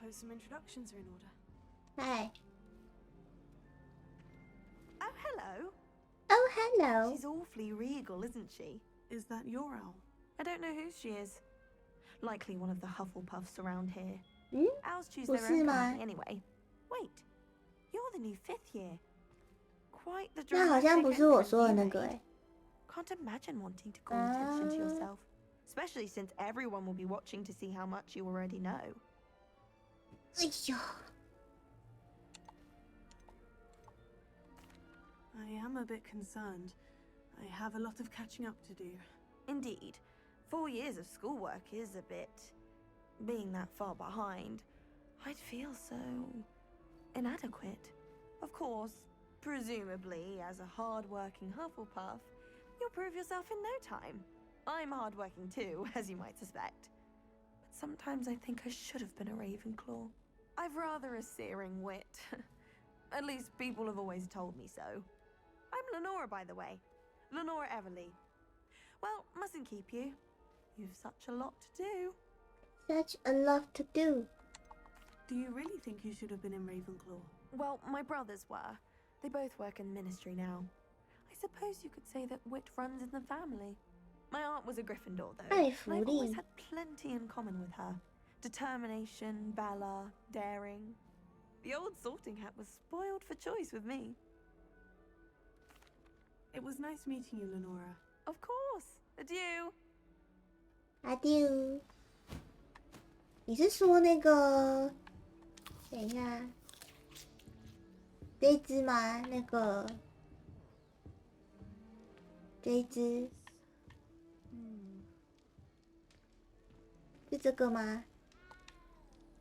！Some
introductions are in order.
Hi.
Oh, hello.
Oh, hello.
She's awfully regal, isn't she?
Is that your owl?
I don't know who she is. Likely one of the Hufflepuffs around here. Owls choose
不
their
是
own
吗？
company anyway. Wait, you're the new 5th year. Quite the
那好像
dramatic
不是我
entrance
说的
you
那个
made.
哎。
Can't imagine wanting to call attention to yourself, especially since everyone will be watching to see how much you already know.
哎呦！
I am a bit concerned. I have a lot of catching up to do.
Indeed. 4 years of schoolwork is a bit... Being that far behind, I'd feel so... inadequate. Of course, presumably, as a hard-working Hufflepuff, you'll prove yourself in no time. I'm hard-working too, as you might suspect. But sometimes I think I should have been a Ravenclaw. I've rather a searing wit. At least people have always told me so. I'm Lenora, by the way. Lenora Everly. Well, mustn't keep you. You've such a lot to do.
Such a lot to do.
Do you really think you should have been in Ravenclaw?
Well, my brothers were. They both work in the ministry now. I suppose you could say that wit runs in the family. My aunt was a Gryffindor, though.
Ay,
And I've always
Furi.
had plenty in common with her. Determination, valor, daring. The old sorting hat was spoiled for choice with me.
It was nice meeting you, Lenora.
Of course. Adieu.
Adieu。你是说那个？等一下，这一只吗？那个，这一只，是这个吗？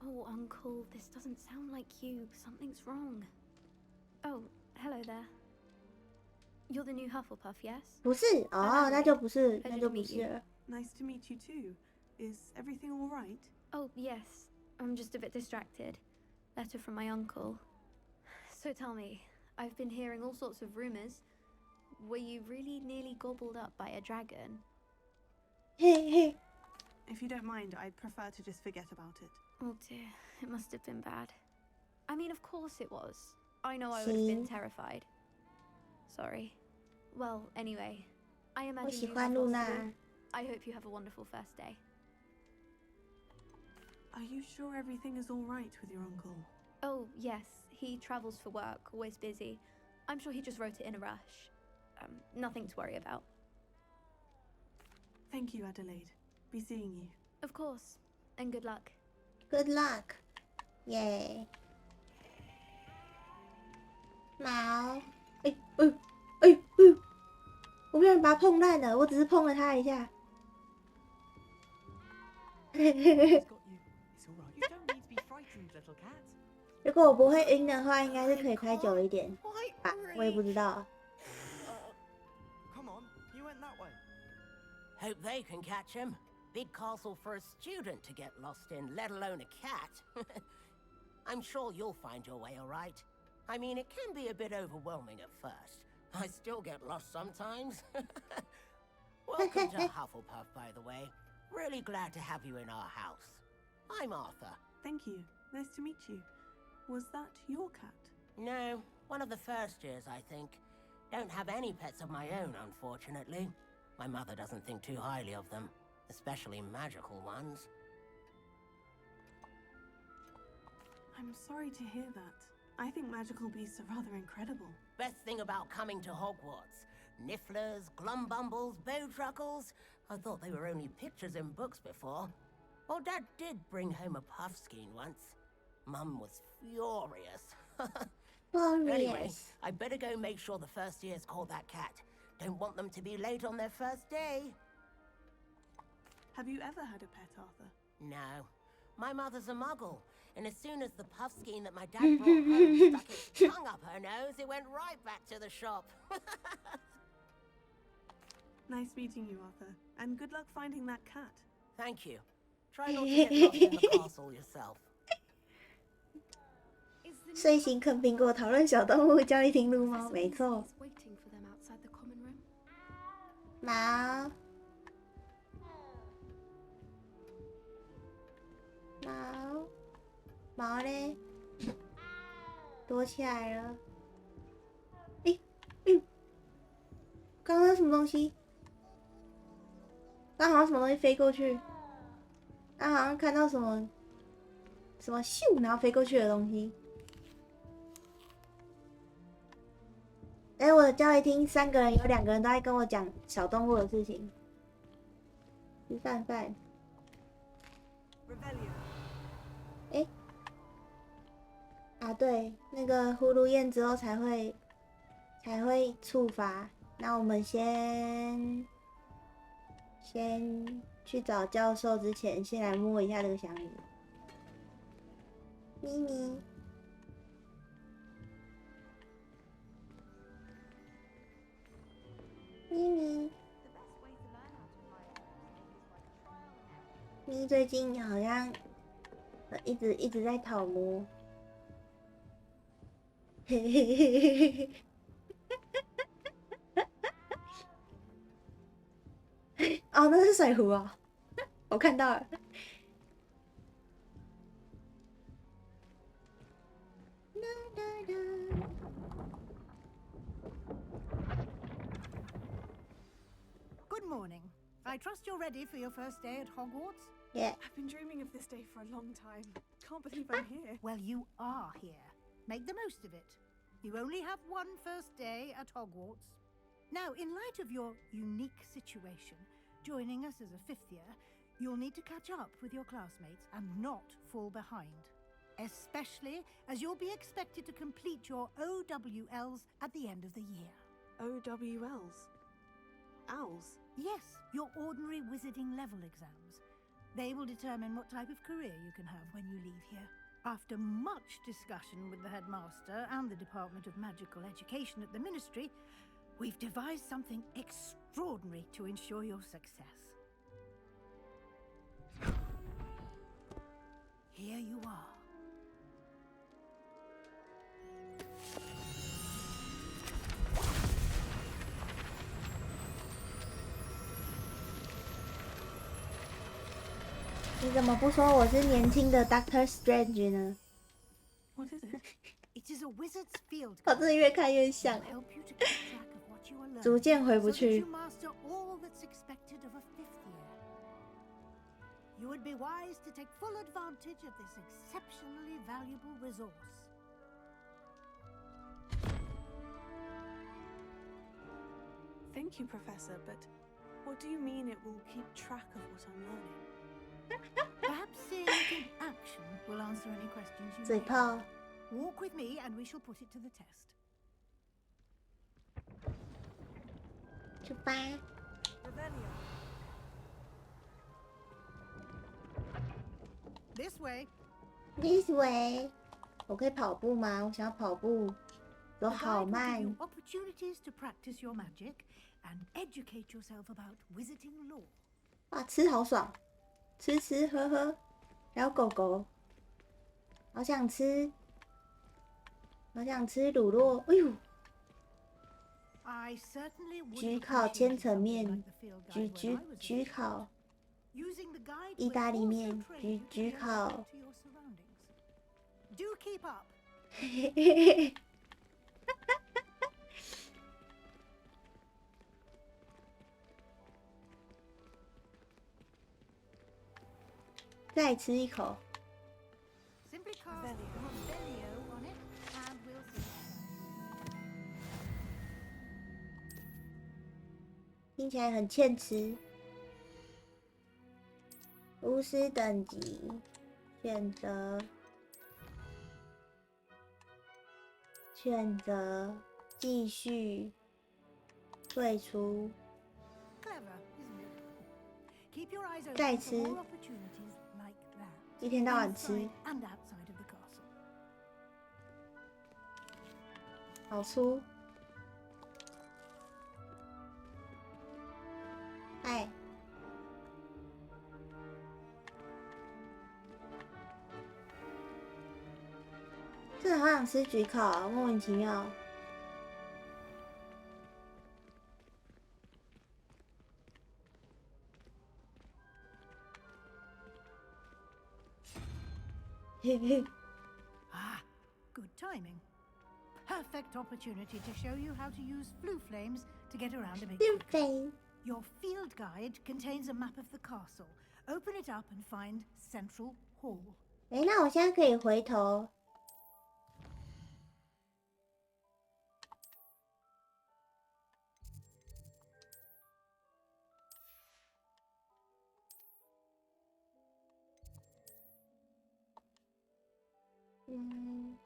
Oh, Uncle, this doesn't sound like you. Something's wrong. Oh, hello there. You're the new Hufflepuff, yes?
不是哦，那就不是，那就不是了。
Nice to meet you too. Is everything all right?
Oh, yes. I'm just a bit distracted. Letter from my uncle. So tell me, I've been hearing all sorts of rumors. Were you really nearly gobbled up by a dragon?
Hey, hey.
If you don't mind, I'd prefer to just forget about it.
Oh dear, it must have been bad. I mean, of course it was. I know I would have been terrified. sorry. Well, anyway, I
我
imagine
喜
you
欢
have
露
lots
娜
to do. I hope you have a wonderful first day.
Are you sure everything is all right with your uncle?
Oh, yes. He travels for work, always busy. I'm sure he just wrote it in a rush. Nothing to worry about.
Thank you, Adelaide. Be seeing you.
Of course. And good luck.
Good luck. Yay. 毛，我不小心把它碰烂了，我只是碰了它一下。如果我不会晕的话，应该是可以开久一点吧，我也不知道。
Come on, you went that way.
Hope they can catch him. Big castle for a student to get lost in, let alone a cat. I'm sure you'll find your way all right. I mean, it can be a bit overwhelming at first. I still get lost sometimes. Welcome to Hufflepuff, by the way. Really glad to have you in our house. I'm Arthur.
Thank you. Nice to meet you. Was that your cat?
No, one of the first years, I think. Don't have any pets of my own, unfortunately. My mother doesn't think too highly of them, especially magical ones.
I'm sorry to hear that. I think magical beasts are rather incredible.
Best thing about coming to Hogwarts. Nifflers, glumbumbles, bowtruckles. I thought they were only pictures in books before. Well, Dad did bring home a puffskein once. Mum was furious. Anyway, I better go make sure the first years caught that cat. Don't want them to be late on their first day.
Have you ever had a pet, Arthur?
No. My mother's a muggle, and as soon as the puffskein that my dad brought home stuck its tongue up her nose, it went right back to the shop.
Nice meeting you, Arthur. And good luck finding that cat.
Thank you. Try not to get lost in the castle yourself.
睡醒啃苹果，讨论小动物，教育听撸猫，没错。毛，毛嘞，躲起来了。刚刚什么东西？刚好像什么东西飞过去，刚好像看到什么咻，然后飞过去的东西。我的教育厅3个人，有2个人都在跟我讲小动物的事情。吃饭。对，那个呼噜宴之后才会触发。那我们先去找教授之前，先来摸一下这个香鱼。咪咪。咪最近好像一直在讨摸，哦，那是水壶哦，我看到了。
Good morning. I trust you're ready for your first day at Hogwarts?
Yeah.
I've been dreaming of this day for a long time. Can't believe I'm here.
Well, you are here. Make the most of it. You only have one first day at Hogwarts. Now, in light of your unique situation, joining us as a 5th year, you'll need to catch up with your classmates and not fall behind. Especially as you'll be expected to complete your OWLs at the end of the year.
OWLs? Owls?
Yes, your ordinary wizarding level exams. They will determine what type of career you can have when you leave here. After much discussion with the headmaster and the Department of Magical Education at the Ministry, we've devised something extraordinary to ensure your success. Here you are.
你怎么不说我是年轻的 Doctor Strange 呢？
What is it?
It's
It is a wizard's field
我真的越看越像，
help you to keep track of what you are learning,
逐渐回不
so that
去
you。master all that's expected of a 5th year. You would be wise to take full advantage of this exceptionally valuable resource.
Thank you, Professor, but what do you mean it will keep track of what I'm learning?
Perhaps seeing it in action will answer any questions you
嘴
may
炮
have. Walk with me and we shall put it to the test.
出发。
This way.
This way， 我可以跑步吗？我想要跑步，走
The
好
guide will give
慢
you。opportunities to practice your magic and educate yourself about wizarding lore.
哇，吃好爽，吃吃喝喝，还有狗狗，好想吃，好想吃乳酪。哎呦，
I certainly would
焗烤
appreciate
千层
something
面
like，the field guide when I was
焗
there.
烤
Using the guide
意
will
大利
also
面，
train
焗
you to
焗
be
烤
adapted。to your surroundings. Do keep up. 再吃一口。 Simply cast Revelio on it and we'll see.
听起来很欠吃。巫师等级，选择继续，退出，
Clever, isn't it? Keep your eyes
再
open
吃
for more opportunities like that.
一天到晚吃，
Inside and outside of the castle.
好粗。哎，真的好想吃焗烤啊，莫名其妙。嘿嘿，
Ah, good timing. Perfect opportunity to show you how to use flue flames to get around a big
对
creek.
飞。
Your field guide contains a map of the castle. Open it up and find Central Hall.
哎，那我现在可以回头。嗯，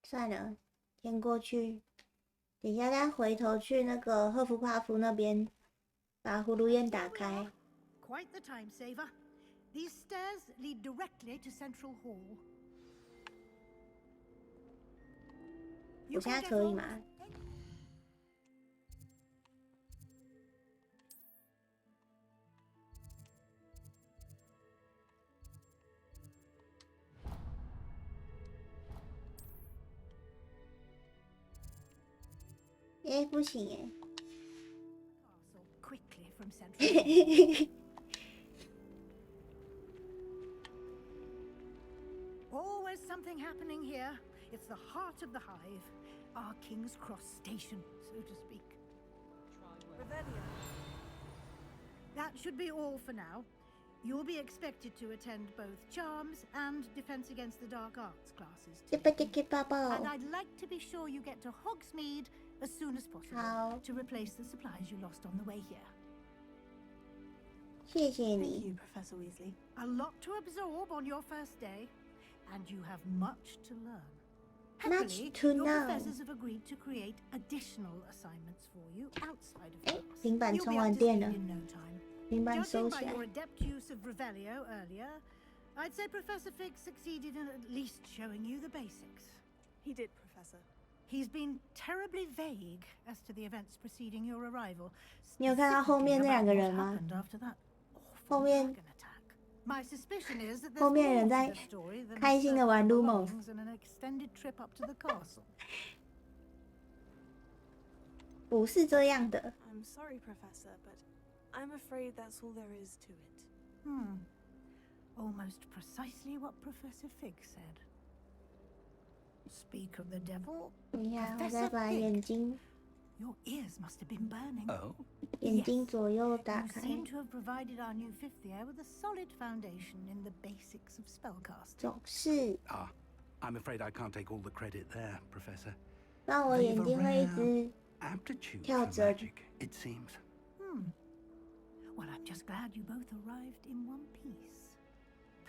算了，先过去，等一下再回头去那个赫夫帕夫那边，把葫芦烟打开。
Quite the time saver. These stairs lead directly to Central Hall.
我现在可以吗？ 哎，不行哎。
Castle quickly from Central Hall. Always something happening here. It's the heart of the hive, our King's Cross station, so to speak. That should be all for now. You'll be expected to attend both Charms and Defense Against the Dark Arts classes today. And I'd like to be sure you get to Hogsmeade as soon as possible
好，
to replace the supplies you lost on the way here.
谢谢
Thank
你。
you, Professor Weasley.
A lot to absorb on your first day, and you have much to learn.
Much
Happily,
to
your
know.
professors have agreed to create additional assignments for you outside of
哎
class.
平板
You'll
充
be up
完
to
电
speed
了，
in no time.
平板
Judging
收
by
起来
your。adept use of Revelio earlier, I'd say Professor Fig succeeded in at least showing you the basics.
He did, Professor.
He's been terribly vague as to the events preceding your arrival.
你有看到后面那两个人
Specifically
吗？
about what happened after that awful
后面
dragon attack. My suspicion is that
后
there's
面
more
人
to
在
the story than
开心的玩
certain
Lumos。
belongings and an extended trip up to the castle.
不是这样的。
I'm sorry, Professor, but I'm afraid that's all there is to it.
Almost precisely what Professor Fig said. Speak of the devil.
等一下，我
Professor
再把
Fig,
眼睛
your ears must have been burning.
Oh?
眼睛左右打
You
开。
seem to have provided our new fifth year with a solid foundation in the basics of spellcasting.
总是
Ah, I'm afraid I can't take all the credit there, Professor.
让我
They've
眼
a
睛会一
rare
直
aptitude
跳
for
针。
magic, it seems.
Well, I'm just glad you both arrived in one piece.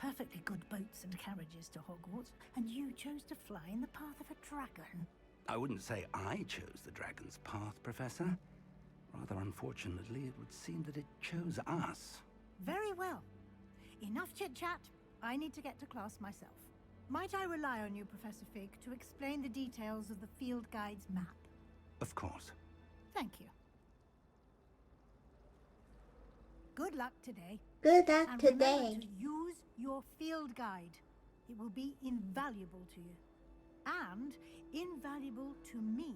Perfectly good boats and carriages to Hogwarts, and you chose to fly in the path of a dragon.
I wouldn't say I chose the dragon's path, Professor. Rather unfortunately, it would seem that it chose us.
Very well. Enough chit-chat. I need to get to class myself. Might I rely on you, Professor Fig, to explain the details of the field guide's map?
Of course.
Thank you. Good luck today.
Good luck
And remember
today.
to use your field guide. It will be invaluable to you. And invaluable to me,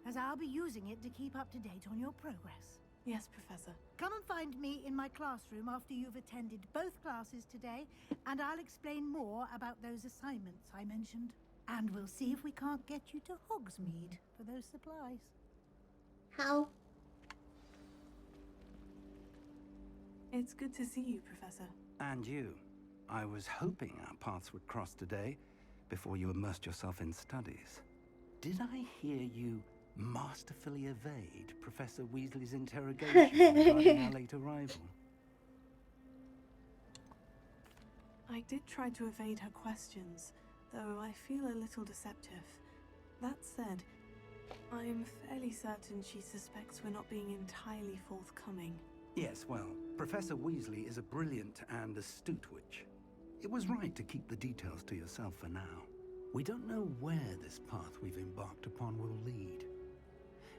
as I'll be using it to keep up to date on your progress.
Yes, Professor.
Come and find me in my classroom after you've attended both classes today, and I'll explain more about those assignments I mentioned. And we'll see if we can't get you to Hogsmeade for those supplies.
How?
It's good to see you, Professor.
And you. I was hoping our paths would cross today, before you immersed yourself in studies. Did I hear you masterfully evade Professor Weasley's interrogation regarding our late arrival?
I did try to evade her questions, though I feel a little deceptive. That said, I am fairly certain she suspects we're not being entirely forthcoming.
Yes, well, Professor Weasley is a brilliant and astute witch. It was right to keep the details to yourself for now. We don't know where this path we've embarked upon will lead.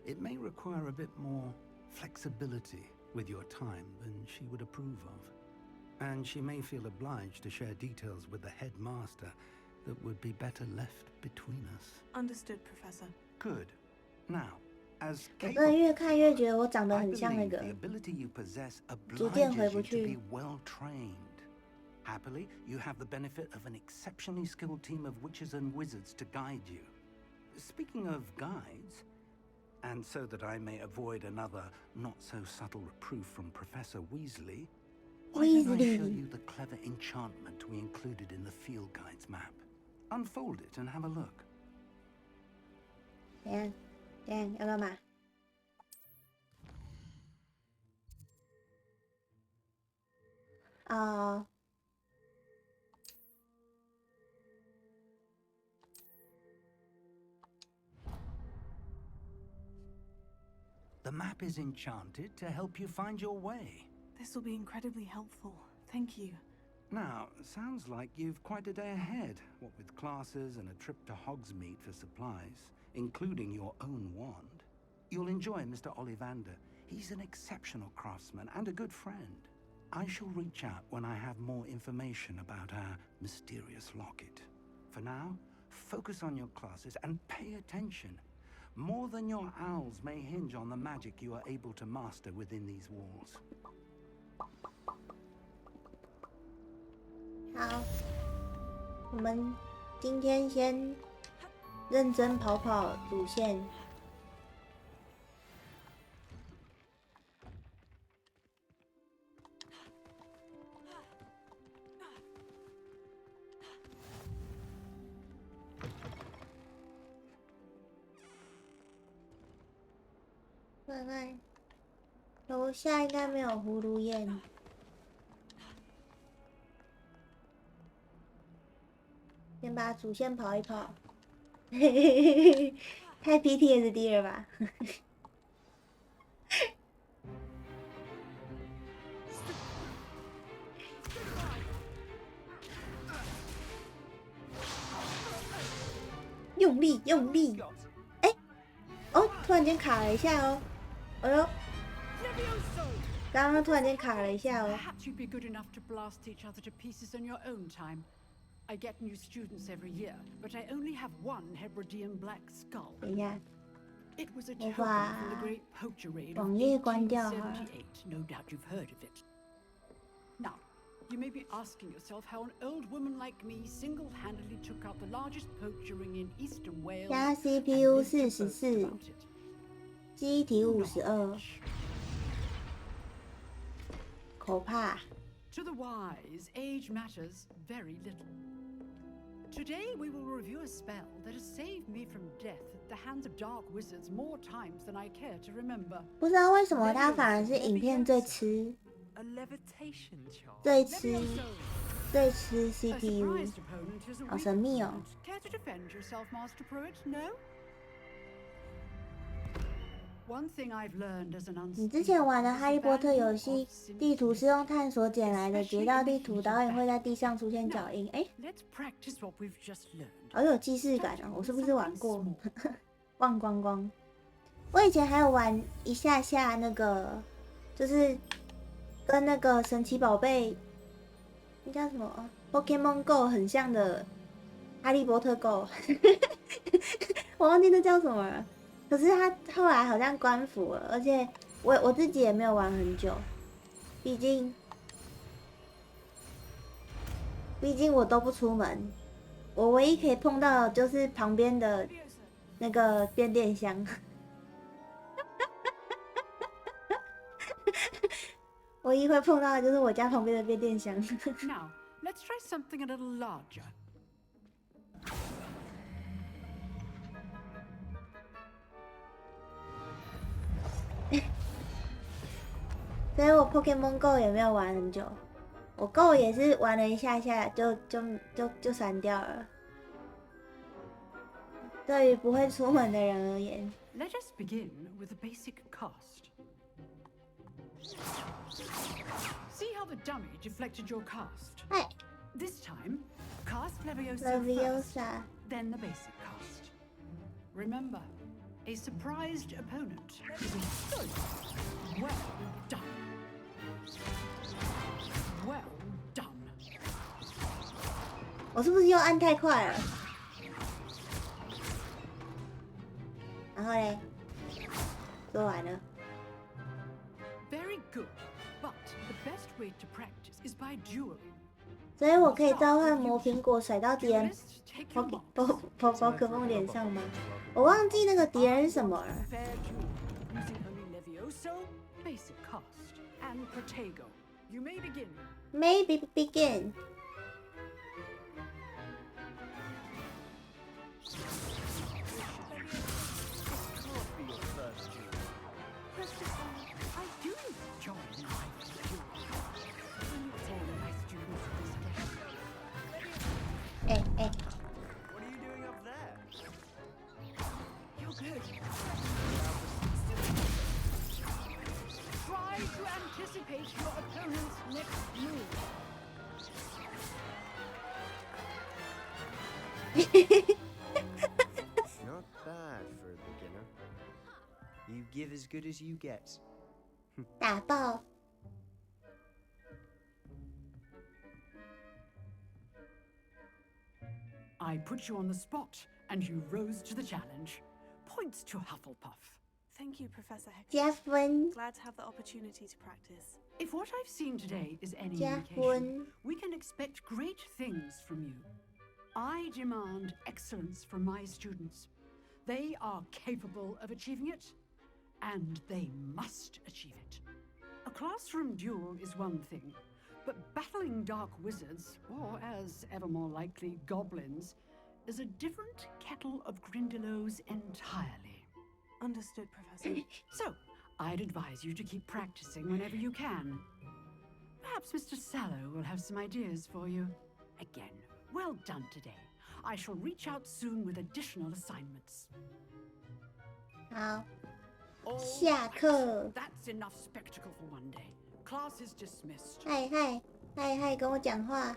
It may require a bit more flexibility with your time than she would approve of. And she may feel obliged to share details with the headmaster that would be better left between us.
Understood, Professor.
Good. Now, as
我真的
capable
越看越觉得我长得
I
很像那
believe
个
the ability you possess
逐渐
obliges
回
you
不
to
去
be well trained. Happily, you have the benefit of an exceptionally skilled team of witches and wizards to guide you. Speaking of guides, and so that I may avoid another not-so-subtle reproof from Professor Weasley, why don't I show you the clever enchantment we included in the field guide's map? Unfold it and have a look.
怎样？怎样？要干嘛？哦，
The map is enchanted to help you find your way.
This will be incredibly helpful. Thank you.
Now, sounds like you've quite a day ahead, what with classes and a trip to Hogsmeade for supplies, including your own wand. You'll enjoy Mr. Ollivander. He's an exceptional craftsman and a good friend. I shall reach out when I have more information about our mysterious locket. For now, focus on your classes and pay attention. More than your owls may hinge on the magic you are able to master within these walls.
好，我们今天先认真跑跑主线。看看，楼下应该没有葫芦燕。先把主线跑一跑，太 PTSD 了吧？用力，用力！哎，哦，突然间卡了一下哦，哎呦，刚刚突然间卡了一下哦。
Perhaps you'd be good enough to blast each other to pieces in your own time. I get new students every year, but I only have one Hebridean black skull.
等一下，
It was a
我
token
把
from the great poacher raid of
网页关掉哈。
1878. No doubt you've heard of it. Now, You may be asking yourself how an old woman like me single-handedly took out the largest poacher ring in eastern Wales.
加 CPU 44，记忆体52，可怕。
To the wise, age matters very little. Today we will review a spell that has saved me from death at the hands of dark wizards more times than I care to remember.
不知道为什么它反而是影片最吃
A levitation charm.
最吃 CPU， 好神秘哦。
Care to defend yourself, Master Pruitt? No? One thing I've learned as an
你之前玩的《哈利波特》游戏，地图是用探索捡来的，截到地图，导演会在地上出现脚印。哎，好有既视感哦！我是不是玩过？忘光光。我以前还有玩一下下那个，就是跟那个神奇宝贝，那叫什么？Pokemon Go 很像的《哈利波特 Go》，我忘记那叫什么了。 可是他后来好像关服了，而且我自己也没有玩很久，毕竟我都不出门，我唯一可以碰到的就是旁边的那个变电箱，唯一会碰到的就是我家旁边的变电箱。
Now, let's try something a little larger.
所以我 Pokemon Go 也没有玩很久，我 Go 也是玩了一下下就删掉了。对于不会出门的人而言
，Let us begin with the basic cast. See how the dummy deflected your cast.
Hi.
This time, cast Leviosa
Leviosa.
first, then the basic cast. Remember, a surprised opponent is a good. Well done. Well done.
我是不是又按太快了？然后嘞，做完了。
Very good, but the best way to practice is by dueling.
所以我可以召唤魔苹果甩到敌人宝可梦脸上吗？我忘记那个敌人是什么了。
Basic cast and Protego. You may begin.
Maybe begin.
I do enjoy my duels. All my students
Hey.
What are you doing up there?
You're good. Try to anticipate your opponent's next move.
Not bad for a beginner. You give as good as you get.
打爆！
I put you on the spot, and you rose to the challenge. Points to Hufflepuff.
Thank you, Professor Heck.
加分。
Glad to have the opportunity to practice.
If what I've seen today is any
加
indication,
分。
we can expect great things from you. I demand excellence from my students. They are capable of achieving it, and they must achieve it. A classroom duel is one thing, but battling dark wizards, or as ever more likely, goblins, is a different kettle of Grindylows entirely.
Understood, Professor.
So, I'd advise you to keep practicing whenever you can. Perhaps Mr. Sallow will have some ideas for you. Again, well done today. I shall reach out soon with additional assignments.
好，下课。
That's enough spectacle for one day. Class is dismissed.
嗨，跟我讲话。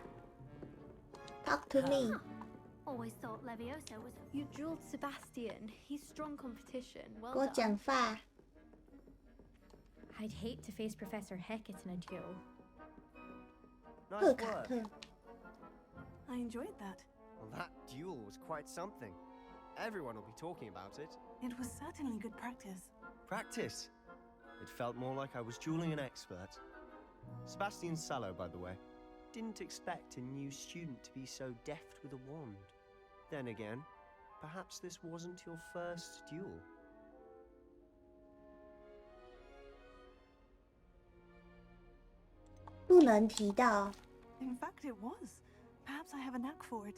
Talk to me.
Always thought Leviosa was. You drilled Sebastian. He's strong competition. Well
跟我
done.
讲话。
I'd hate to face Professor Hecat in a duel.
赫卡特。
I enjoyed that.
Well, that duel was quite something. Everyone will be talking about it.
It was certainly good practice.
Practice? It felt more like I was dueling an expert. Sebastian Sallow, by the way. Didn't expect a new student to be so deft with a wand. Then again, perhaps this wasn't your first duel.
不能提到。
In fact, it was. Perhaps I have a knack for it.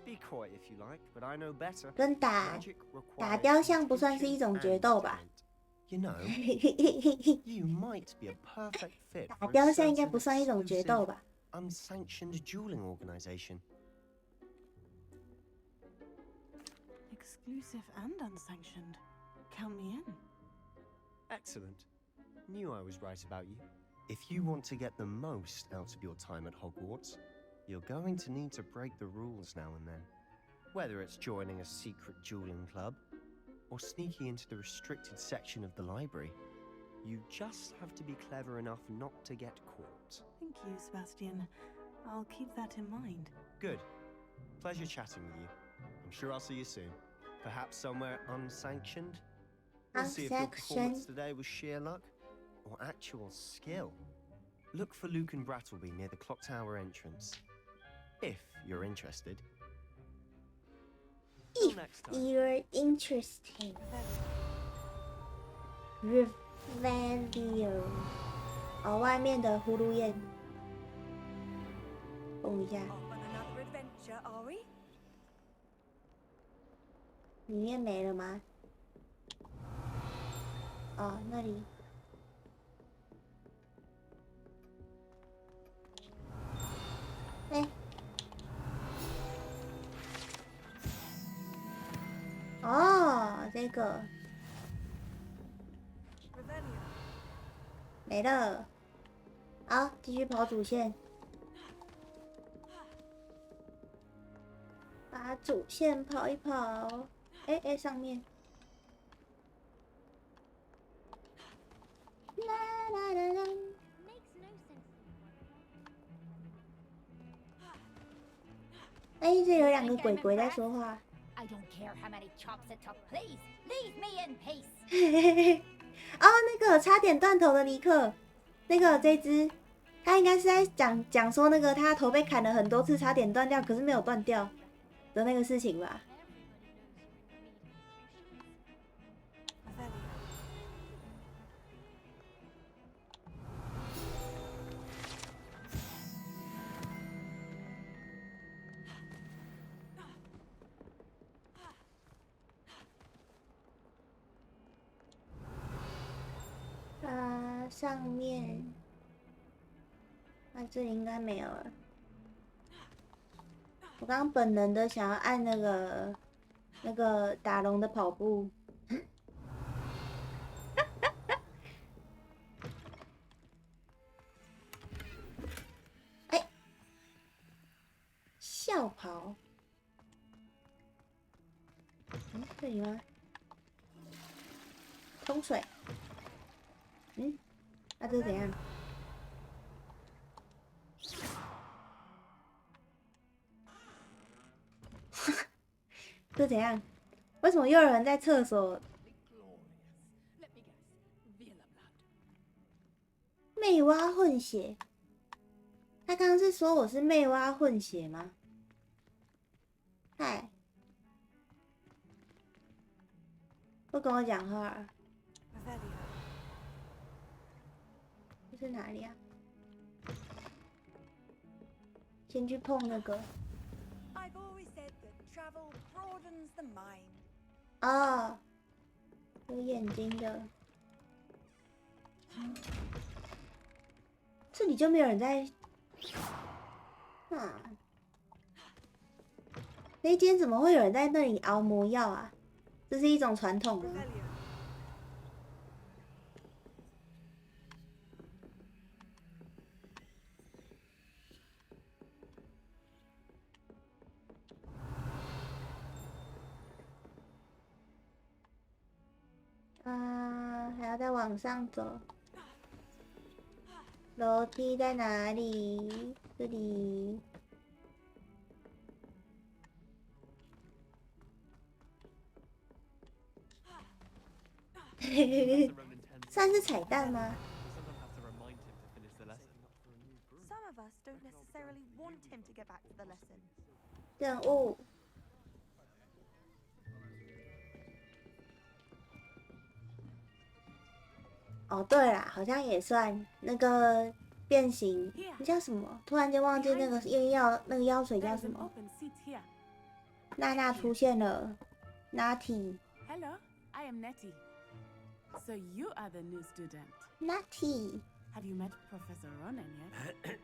Be coy if you like, but I know better.
跟打
Magic
打
requires
雕像不算是一
intention
种决
and
斗吧？
talent. You know, you might be a perfect fit
打
for a
雕像应该
certain
不算一种决斗
exclusive,
吧？
unsanctioned dueling organization.
Exclusive and unsanctioned. Count me in.
Excellent. Knew I was right about you. If you want to get the most out of your time at Hogwarts, you're going to need to break the rules now and then. Whether it's joining a secret dueling club, or sneaking into the restricted section of the library, you just have to be clever enough not to get caught.
Thank you, Sebastian. I'll keep that in mind.
Good. Pleasure chatting with you. I'm sure I'll see you soon. Perhaps somewhere unsanctioned? We'll see if your performance today was sheer luck or actual skill. Look for Luke and Brattleby near the clock tower entrance. If you're interested.
If you're interested. Revelio. 哦，外面的葫芦燕。蹦一下。里面没了吗？哦，那里。哎。哦，这个。没了。好，继续跑主线。把主线跑一跑。哎，上面。啦啦啦啦。哎，这有两个鬼鬼在说话。
I don't care how many chops it took. Please leave me in peace.
哦，那个差点断头的尼克，那个这只，他应该是在讲说那个他头被砍了很多次，差点断掉，可是没有断掉的那个事情吧。上面，这里应该没有了。我刚刚本能的想要按那个打龙的跑步。哎，校袍。这里吗？冲水。那这是怎样？这是怎样？为什么又有人在厕所？媚蛙混血？他刚刚是说我是媚蛙混血吗？嗨，不跟我讲话。这是哪里啊？先去碰那个。哦，有眼睛的。这里就没有人在。那间怎么会有人在那里熬魔药啊？这是一种传统吗？还要再往上走。楼梯在哪里？这里。算是彩蛋吗？
us don't necessarily want him to get back to the lesson.
任务。哦，对啦，好像也算那个变形，那叫什么？突然间忘记那个药水叫什么？娜娜出现了 ，Natty。
Hello, I am Nettie. So you are the new student.
Natty.
Have you met Professor Ronan yet?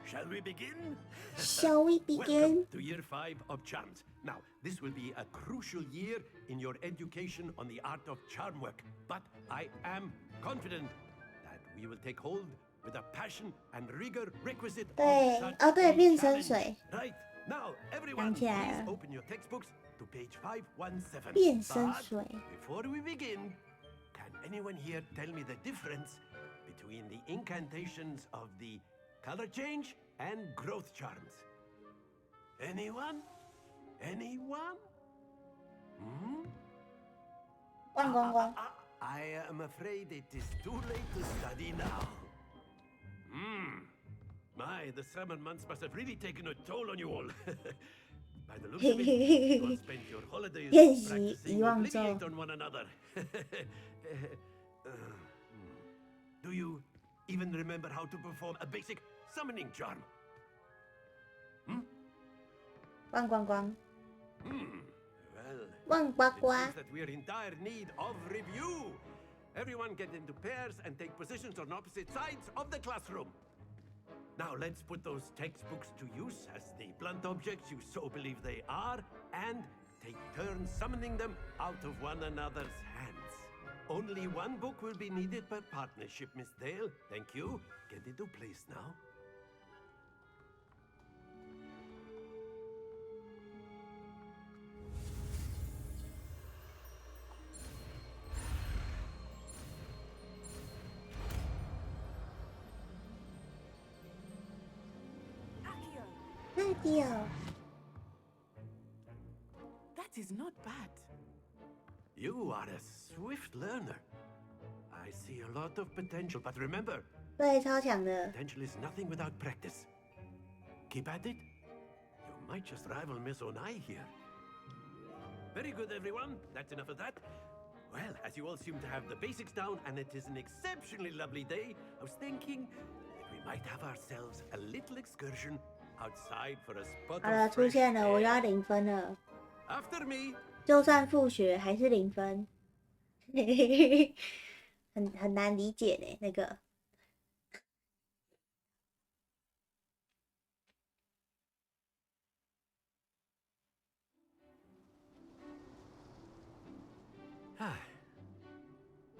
Shall we begin?
Shall we begin?
Welcome to year 5 of charms. Now, this will be a crucial year in your education on the art of charm work. But I am confident that we will take hold with a passion and rigor requisite of such a challenge. Right, now, everyone, please open your textbooks to page 517.
变身水。
Before we begin, can anyone here tell me the difference between the incantations of the color change and growth charms? Anyone? Anyone? Hmm?
忘光光。
I am afraid it is too late to study now. My, the summer months must have really taken a toll on you all. By the looks of it, you all spent your holidays practicing obliviate on one another. Do you even remember how to perform a basic summoning charm?
忘光光。
Well,
忘呱
it
呱。
seems that we are in dire need of review. Everyone get into pairs and take positions on opposite sides of the classroom. Now let's put those textbooks to use as the blunt objects you so believe they are, and take turns summoning them out of one another's hands. Only one book will be needed per partnership, Miss Dale. Thank you. Get into place now.
Nadia.
That is not bad.
You are a swift learner. I see a lot of potential, but remember,
对，超强的。
potential is nothing without practice. Keep at it. You might just rival Miss Onai here. Very good, everyone. That's enough of that. Well, as you all seem to have the basics down, and it is an exceptionally lovely day, I was thinking that we might have ourselves a little excursion outside for a spot
好了，
of
出
fresh
现了，我
air.
又要0分了。
After me.
就算复学还是0分，很难理解呢。那个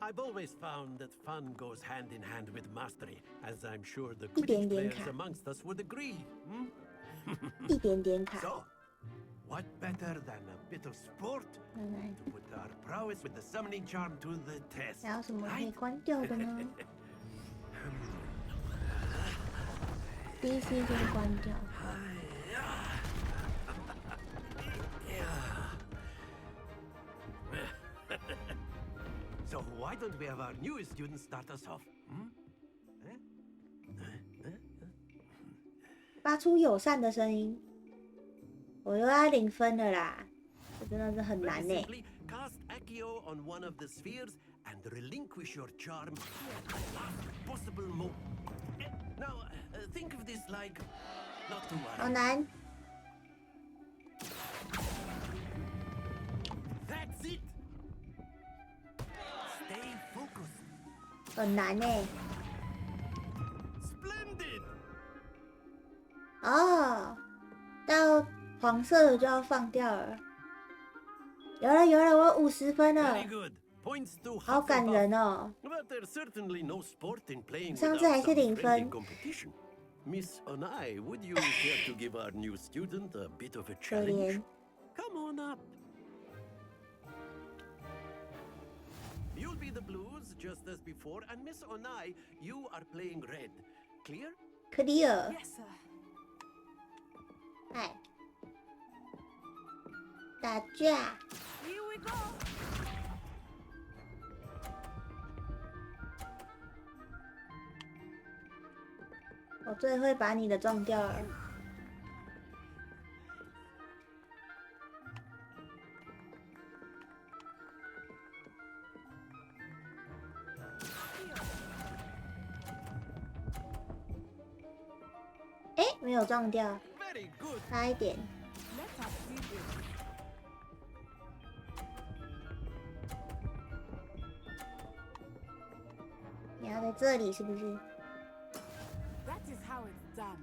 I've always found that fun goes hand in hand with mastery, as I'm sure the
一点
Quidditch
点
players
卡，
amongst us would agree.
一点点卡。
So, what better than a bit of sport to put our prowess with the summoning charm to the test?
还有什么可以关掉的呢 ？DC 先关掉。
So why don't we have our newest student start us off?
发出友善的声音，我又要0分了啦！这真的是很难呢。
Simply cast Accio on one of the spheres and relinquish your charm at the last possible moment. Now, think of this like not to worry.
好难。
That's it. Stay focused.
很难呢。
Splendid.
哦，到黄色的就要放掉了。有了有了，我50分了。
Very good. Points to
好感人哦。
But there's certainly no sport in playing
上
without
次还是
some
0
friendly
分。
competition. Miss Onai, would you care to give our new student a bit of a
可
challenge?
怜。
Come on up. You'll be the blues just as before, and Miss Onai, you are playing red. Clear?
Clear.
Yes, sir.
哎，打架。
Here we go.
好我最会把你的撞掉了。哎，没有撞掉，差一点。你要在这里是不是？
That is how it's done.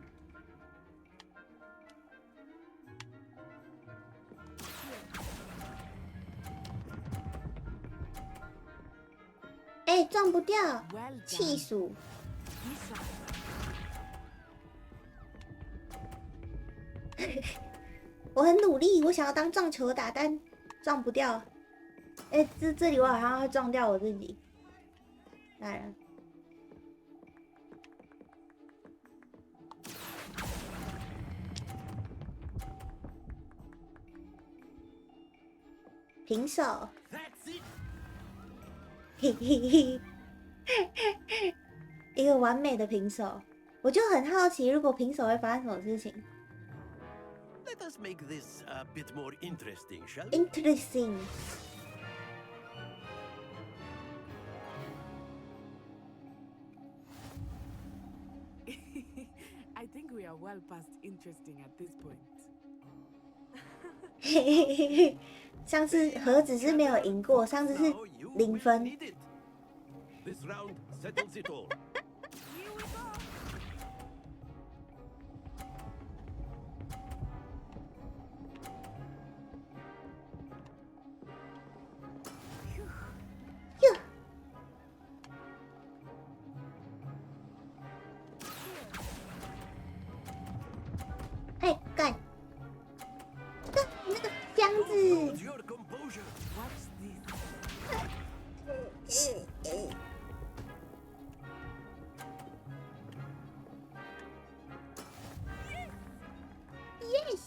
哎，撞不掉，气数。我很努力，我想要当撞球打，但撞不掉。哎，这里我好像会撞掉我自己。当然。 平手，嘿嘿嘿，一个完美的平手，我就很好奇，如果平手会发生什么事情。
Let us make this a bit more interesting, shall we?
Interesting.
I think we are well past interesting at this point.
嘿嘿嘿嘿。 上次盒子是没有赢过，上次是0分。
This round settles it all.
哎，干！那个箱子。 Yes，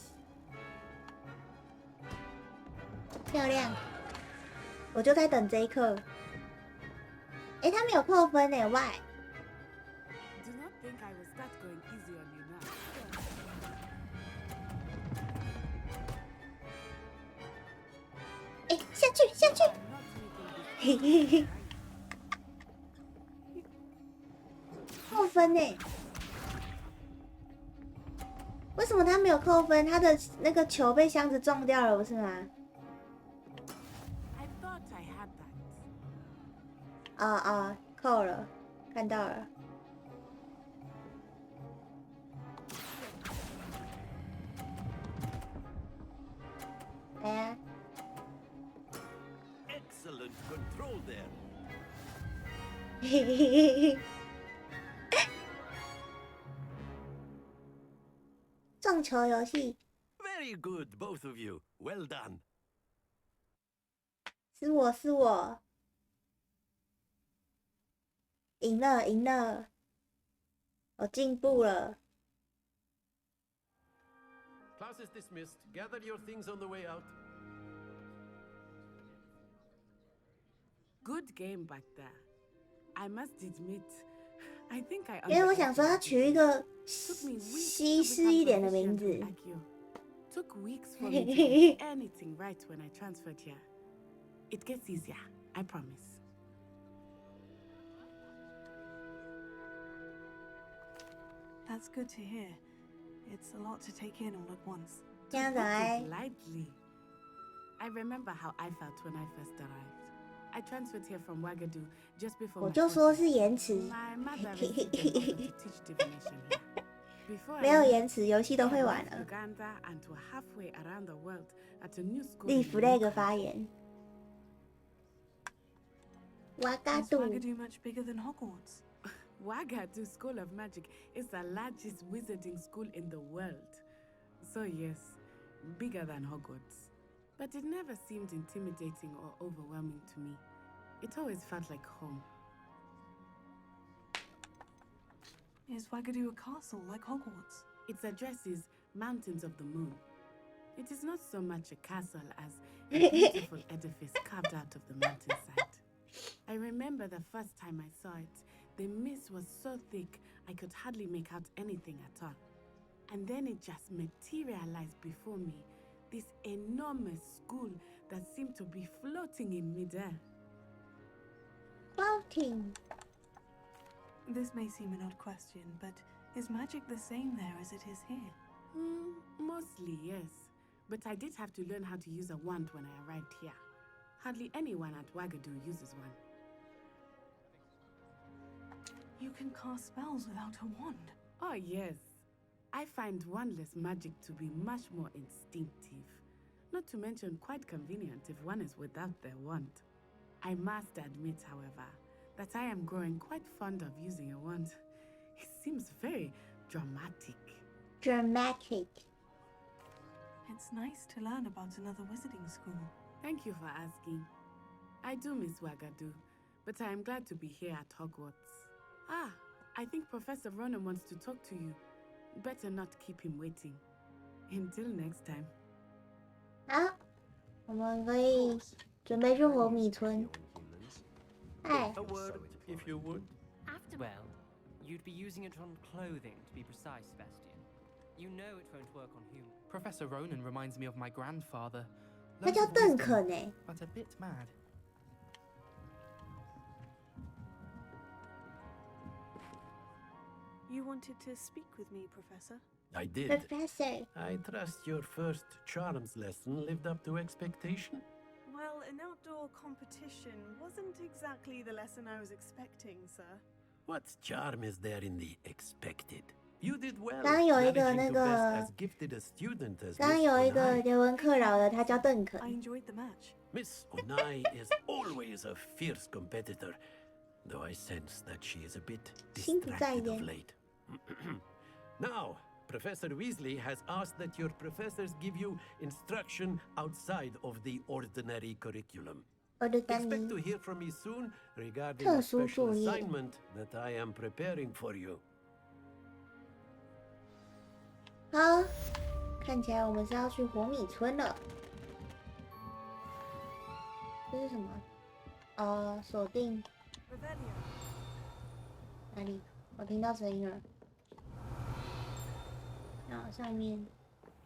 漂亮！我就在等这一刻。哎，他没有扣分呢 ，Why？
Do not think I will start going easy on you now.
哎，下去，下去！嘿嘿嘿，扣分呢？为什么他没有扣分？他的那个球被箱子撞掉了，不是吗？
I thought I had that.
啊，扣了，看到了。来呀！
Excellent control there.
嘿嘿嘿嘿。撞球游戏。
Very good, both of you. Well done.
是我，赢了，我进步了。
Class is dismissed. Gather your things on the way out.
Good game back there. I must admit, I think I.
因为我想说要取一个西式一点的名字。
Took weeks for me to get anything right when I transferred here. It gets easier, I promise.
That's good to hear. It's a lot to take in all at once.
这样子来。
Lightly. I remember how I felt when I first arrived. I transferred here from Wagadu just before.
我就说是延迟。没有延迟，游戏都会玩了。立 flag 发言。Wagadu.
Wagadu much bigger than Hogwarts?
Wagadu School of Magic is the largest wizarding school in the world. So yes, bigger than Hogwarts. But it never seemed intimidating or overwhelming to me. It always felt like home.
Is Wagadu a castle like Hogwarts?
Its address is Mountains of the Moon. It is not so much a castle as a beautiful edifice carved out of the mountainside. I remember the first time I saw it, The mist was so thick I could hardly make out anything at all. And then it just materialized before me, this enormous school that seemed to be floating in midair.
Floating.
This may seem an odd question, but is magic the same there as it is here?
Mostly, yes. But I did have to learn how to use a wand when I arrived here. Hardly anyone at Wagadu uses one.
You can cast spells without a wand?
Oh, yes. I find wandless magic to be much more instinctive. Not to mention quite convenient if one is without their wand. I must admit, however, that I am growing quite fond of using a wand. It seems very dramatic.
Dramatic.
It's nice to learn about another wizarding school.
Thank you for asking. I do miss Wagadu, but I am glad to be here at Hogwarts. Ah, I think Professor Ronan wants to talk to you. Better not keep him waiting. Until next time.
好，我们可以准备去火米村。哎
A word, if you would.
Well, you'd be using it on clothing, to be precise, Sebastian. You know it won't work on humans.
Professor Ronan reminds me of my grandfather.
他叫邓肯诶。
But a bit mad.
You wanted to speak with me, Professor?
I did.
Professor.
I trust your first charms lesson lived up to expectation?
Well, an outdoor competition wasn't exactly the lesson I was expecting, sir.
What charm is there in the expected? You did well,
刚刚有一个
managing
那
to
个
best as gifted a student as
刚刚
Miss
有一个
Onai.
人文课扰的，他叫邓
I
肯。
enjoyed the match.
Miss Onai is always a fierce competitor, though I sense that she is a bit
心不在
distracted of
焉。
late. Now, Professor Weasley has asked that your professors give you instruction outside of the ordinary curriculum. Expect to hear from me soon regarding a
特殊
special
作业。
assignment that I am preparing for you.
好，看起来我们是要去火米村了。这是什么？锁定
Revelio.
哪里？我听到声音了。啊，上面。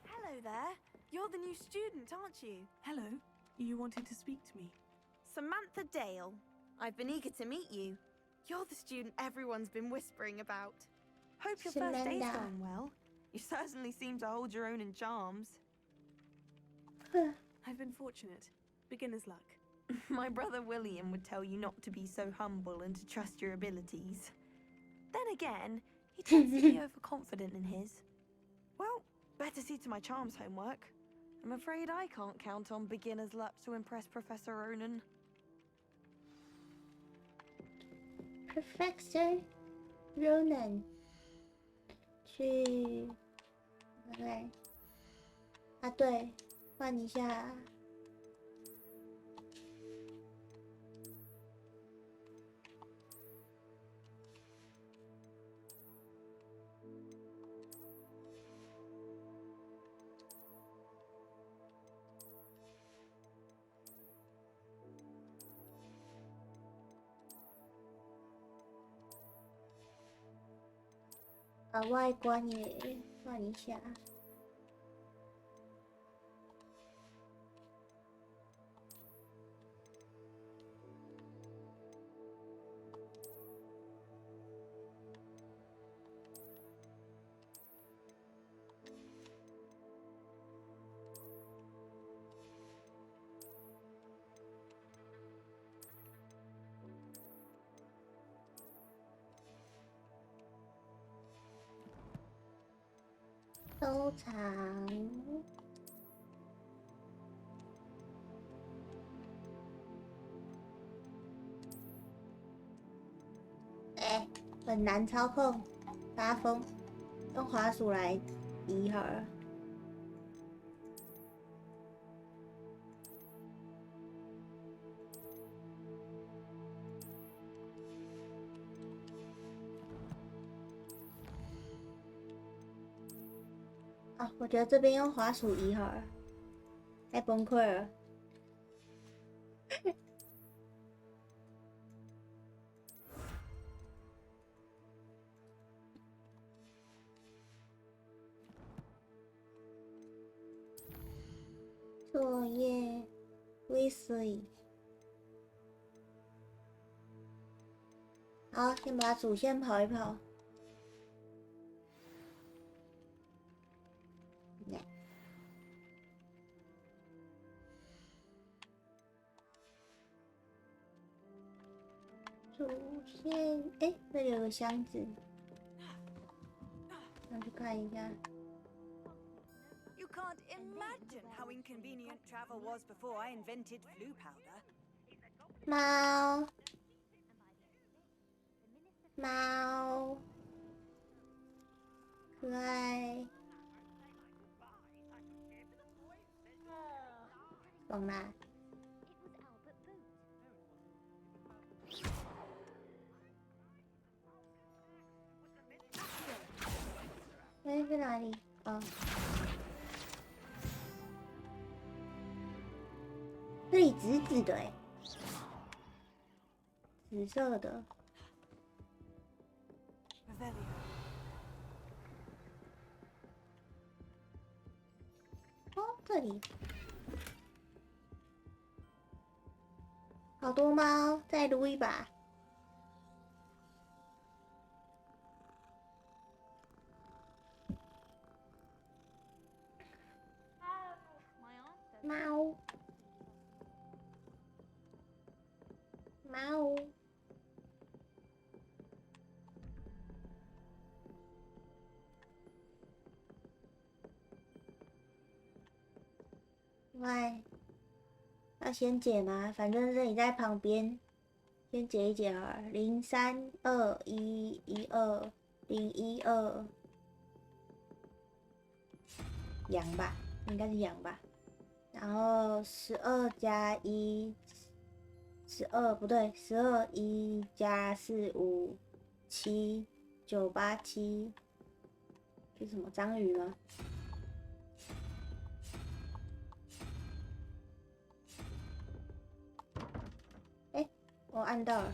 Hello there. You're the new student, aren't you?
Hello. You wanted to speak to me?
Samantha Dale. I've been eager to meet you. You're the student everyone's been whispering about. Hope your first day's
Samantha.
going well. You certainly seem to hold your own in charms.
I've been fortunate. Beginner's luck.
My brother William would tell you not to be so humble and to trust your abilities. Then again, he tends to be overconfident in his. Well, better see to my charms homework. I'm afraid I can't count on beginner's luck to impress Professor Ronan.
Professor Ronan 去，来，啊对，换一下。把外观也换一下。收藏。哎，很难操控，发疯，用滑鼠来移好了。啊，我觉得这边用滑鼠移好了，太崩溃了。作业 ，Weasley。好，先把主线跑一跑。主线，哎，这里有个箱子，上去看一下。
You can't imagine how inconvenient travel was before I invented flu powder.
猫，猫，可爱，懂啦。哎，在哪里？哦。 这里紫紫的哎，紫色的。哦，这里好多猫，再撸一把。猫。 猫，喂，要先解吗？反正这里在旁边，先解一解好了。03211202，羊吧，应该是羊吧。然后12+1。 12不对，12 1+4 5 7 9 8 7，这是什么章鱼吗？哎，我按到了。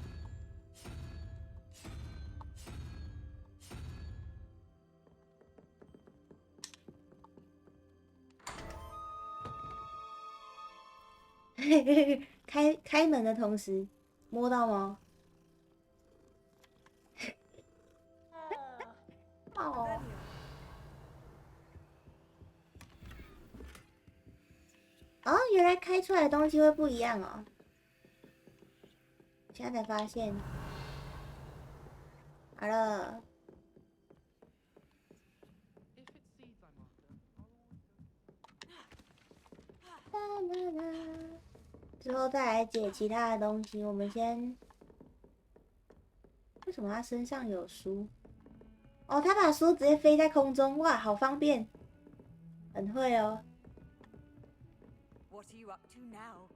嘿嘿嘿。 开门的同时摸到吗？哦。哦，原来开出来的东西会不一样哦。现在才发现。好了。啦啦啦。 之后再来解其他的东西。我们先，为什么他身上有书？哦，他把书直接飞在空中，哇，好方便，很会哦。
What are you up to now?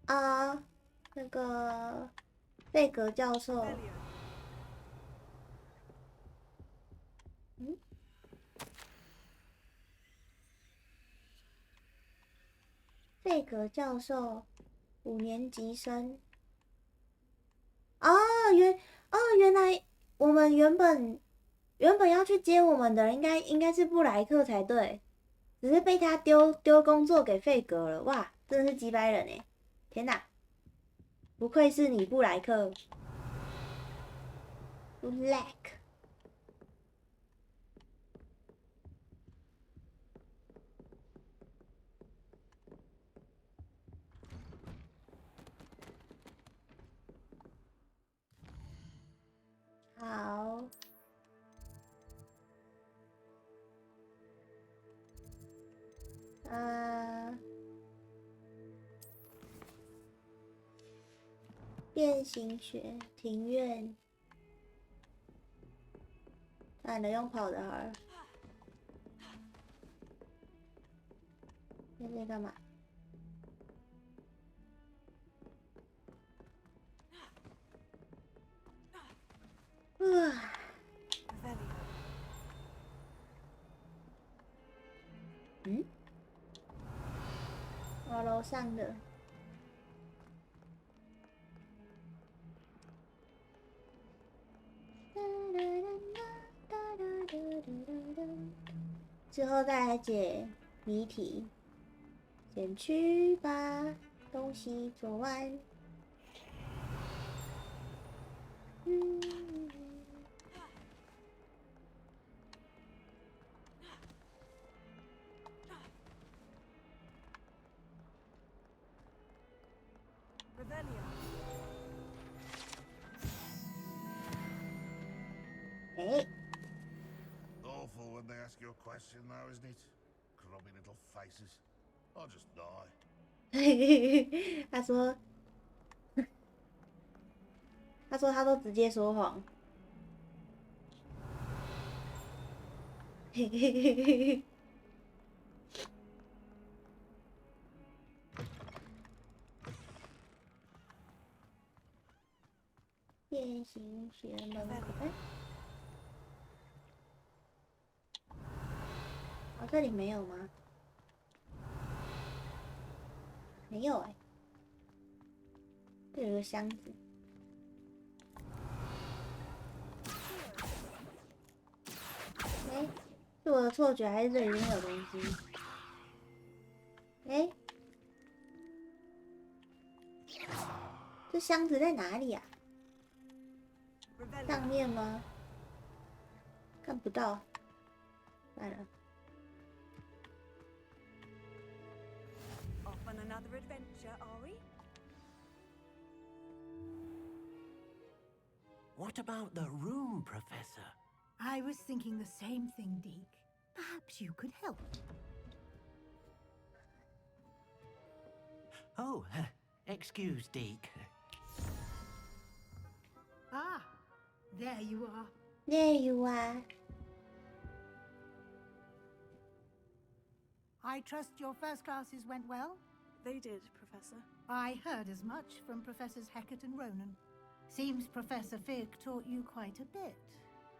啊，那个贝格教授。 嗯，贝格教授，5年级生。哦，原来我们原本要去接我们的人，应该是布莱克才对，只是被他丢工作给费格了。哇，真的是几百人哎！天哪，不愧是你布莱克。Black。 好，变形学庭院，懒得用跑的好了。现在干嘛？嗯，我楼上的。之后再来解谜题。先去把东西做完。
Awful when they ask you a question, though, isn't it? Grubby little faces. I'll just die.
他都直接说谎。变形学门牌。哦，这里没有吗？没有哎、这有个箱子。哎，是我的错觉还是这里面有东西？哎，这箱子在哪里呀、上面吗？看不到。算了。
Off on another adventure, are we?
What about the room, Professor?
I was thinking the same thing, Deke. Perhaps you could help.
Oh, excuse, Deke.
Ah, there you are.
There you are.
I trust your first classes went well?
They did, Professor.
I heard as much from Professors Hecat and Ronan. Seems Professor Fig taught you quite a bit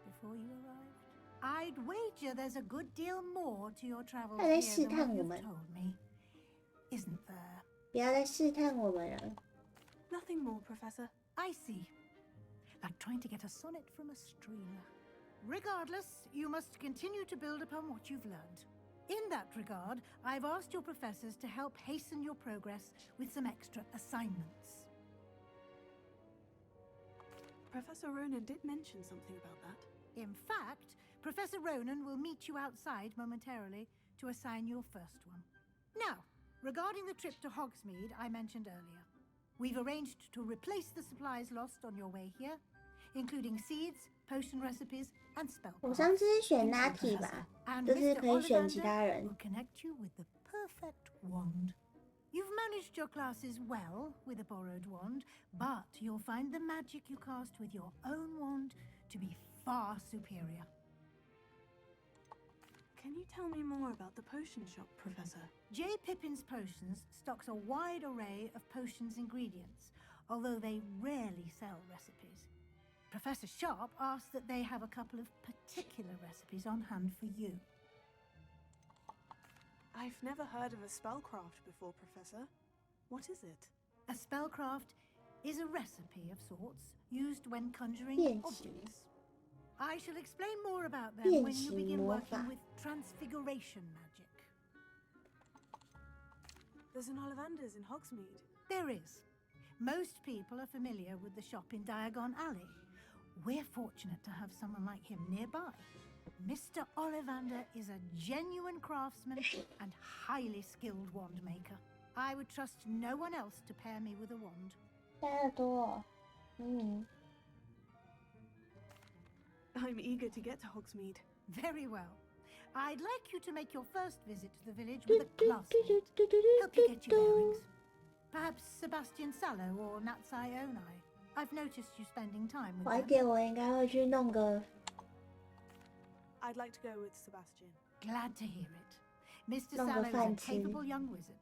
before you arrived. I'd wager there's a good deal more to your travels here than what you've told me. Isn't there?
不要再试探我们了。
Nothing more, Professor.
I see. Like trying to get a sonnet from a stream. Regardless, you must continue to build upon what you've learned. In that regard, I've asked your professors to help hasten your progress with some extra assignments.
Professor Ronan did mention something about that.
In fact, Professor Ronan will meet you outside momentarily to assign your first one. Now, regarding the trip to Hogsmeade I mentioned earlier, we've arranged to replace the supplies lost on your way here, including seeds, potion recipes, and spell.
我上次是选 Natty 吧，这次可以选其他人。
will connect you with the perfect wand. You've managed your classes well with a borrowed wand, but you'll find the magic you cast with your own wand to be far superior.
Can you tell me more about the potion shop, Professor?
J. Pippin's Potions stocks a wide array of potions ingredients, although they rarely sell recipes. Professor Sharp asked that they have a couple of particular recipes on hand for you.
I've never heard of a spellcraft before, Professor. What is it?
A spellcraft is a recipe of sorts used when conjuring objects. I shall explain more about them when you begin working with transfiguration magic.
There's an Ollivander's in Hogsmeade.
There is. Most people are familiar with the shop in Diagon Alley. We're fortunate to have someone like him nearby. Mr. Ollivander is a genuine craftsman and highly skilled wand maker. I would trust no one else to pair me with a wand.
戴耳朵，I'm
eager to get to Hogsmeade.
Very well. I'd like you to make your first visit to the village with a classmate. Help you get your bearings. Perhaps Sebastian Sallow or Natsai Onai. I've noticed you spending time with
晚
them.
点我应该会去弄个。
I'd like to go with Sebastian.
Glad to hear it. Mr.
Long
Sallow is a
fancy.
capable young wizard,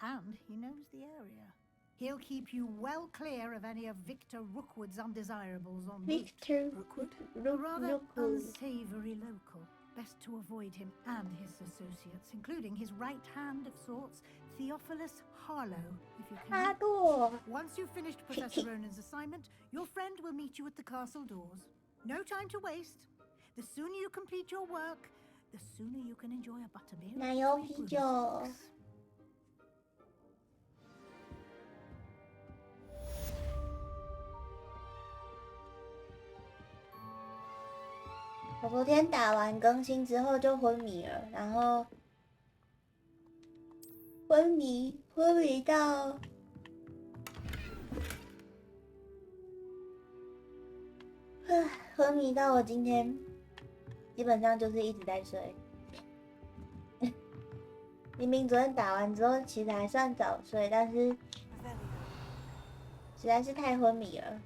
and he knows the area. He'll keep you well clear of any of Victor Rookwood's undesirables on route.
Victor
Rookwood?
A rather
Rookwood.
unsavory local. Best to avoid him and his associates, including his right hand of sorts, Theophilus Harlow, if you can.
Harlow.
Once you've finished Professor Ronan's assignment, your friend will meet you at the castle doors. No time to waste. The sooner you complete your work, the sooner you can enjoy a butterbeer.
奶油啤酒。我昨天打完更新之后就昏迷了，然后昏迷到昏迷到我今天基本上就是一直在睡。明明昨天打完之后其实还算早睡，但是实在是太昏迷了。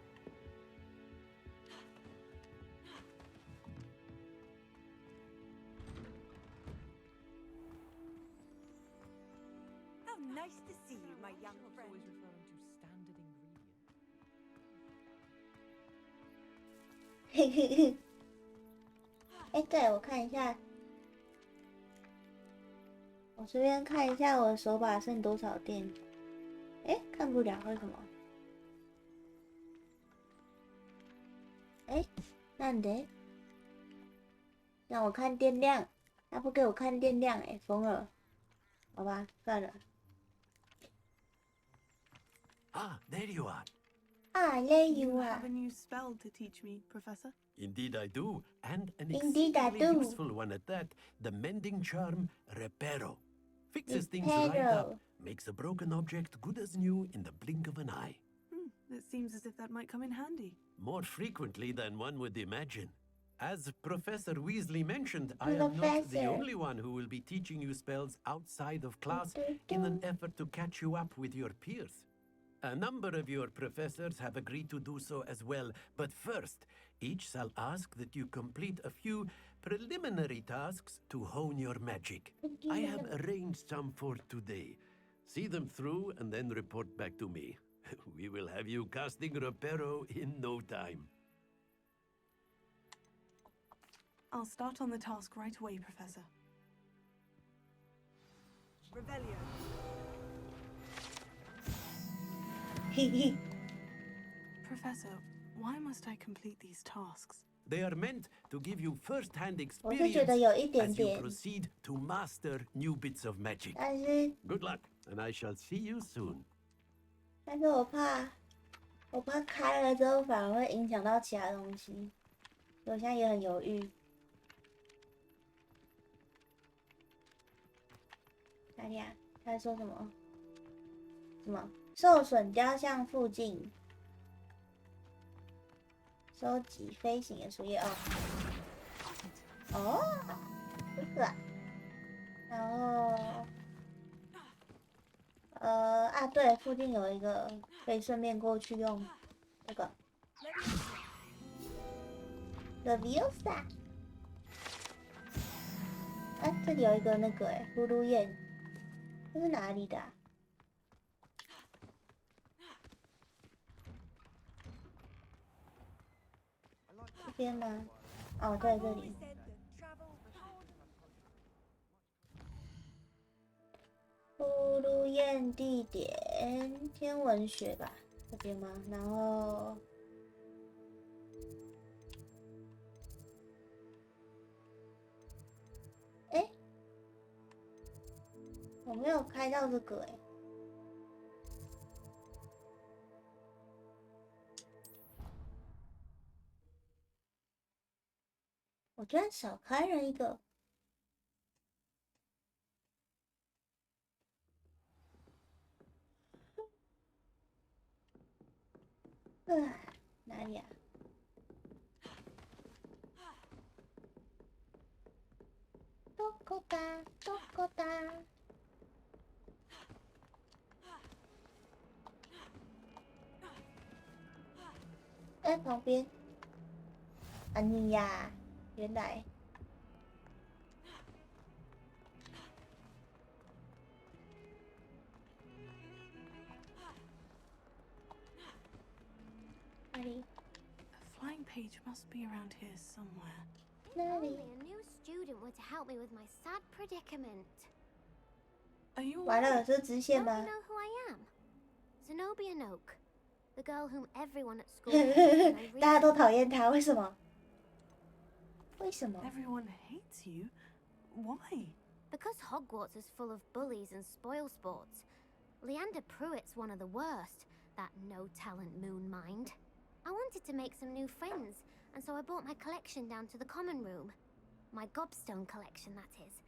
How nice to see you, my young friend.
Always referring to standard ingredient.
嘿嘿嘿。哎，对，我看一下，我随便看一下我的手把剩多少电。哎，看不了，为什么？哎，なんで？让我看电量，他不给我看电量，哎，疯了。好吧，算了。
Ah, there you are.
Ah, there you
You
are.
have a new spell to teach me, Professor?
Indeed I do, and an
Indeed I
exceedingly
do.
useful one at that. The mending charm Reparo. Fixes things right up, makes a broken object good as new in the blink of an eye.
It seems as if that might come in handy.
More frequently than one would imagine. As Professor Weasley mentioned, I am not the only one who will be teaching you spells outside of class in an effort to catch you up with your peers. A number of your professors have agreed to do so as well, but first, each shall ask that you complete a few preliminary tasks to hone your magic. I have arranged some for today. See them through and then report back to me. We will have you casting Reparo in no time.
I'll start on the task right away, Professor.
Revelio.
Professor, why must I complete these tasks?
They are meant to give you first-hand
我是
experience
觉得有一点
as you
点，
proceed to master new bits of magic.
但是
Good luck, and I shall see you soon.
我怕开了之后反而会影响到其他东西，我现在也很犹豫。哪里啊？他在说什么？什么？受损雕像附近，收集飞行的树叶哦。哦，这个、啊。然后，对，附近有一个可以顺便过去用这个 Leviosa。这里有一个那个呼噜燕，这是哪里的、啊？这边吗？哦，对，这里。呼噜燕地点天文学吧，这边吗？然后，我没有开到这个我居然少开了一个。哪里啊？どこだ？どこだ？旁边。啊，你呀，原来。哪里？
A flying page must be around here somewhere.
If only a new student were to help me with my sad predicament.
Are you
完了，这支线
Don't
吗
you know who I am? Zenobia Noak, the girl whom everyone at school hates and I
大家都讨厌他，为什么？为什么？
Everyone hates you? Why?
Because Hogwarts is full of bullies and spoil sports. Leander Pruitt's one of the worst, that no-talent moon mind. I wanted to make some new friends, and so I brought my collection down to the common room. My gobstone collection, that is.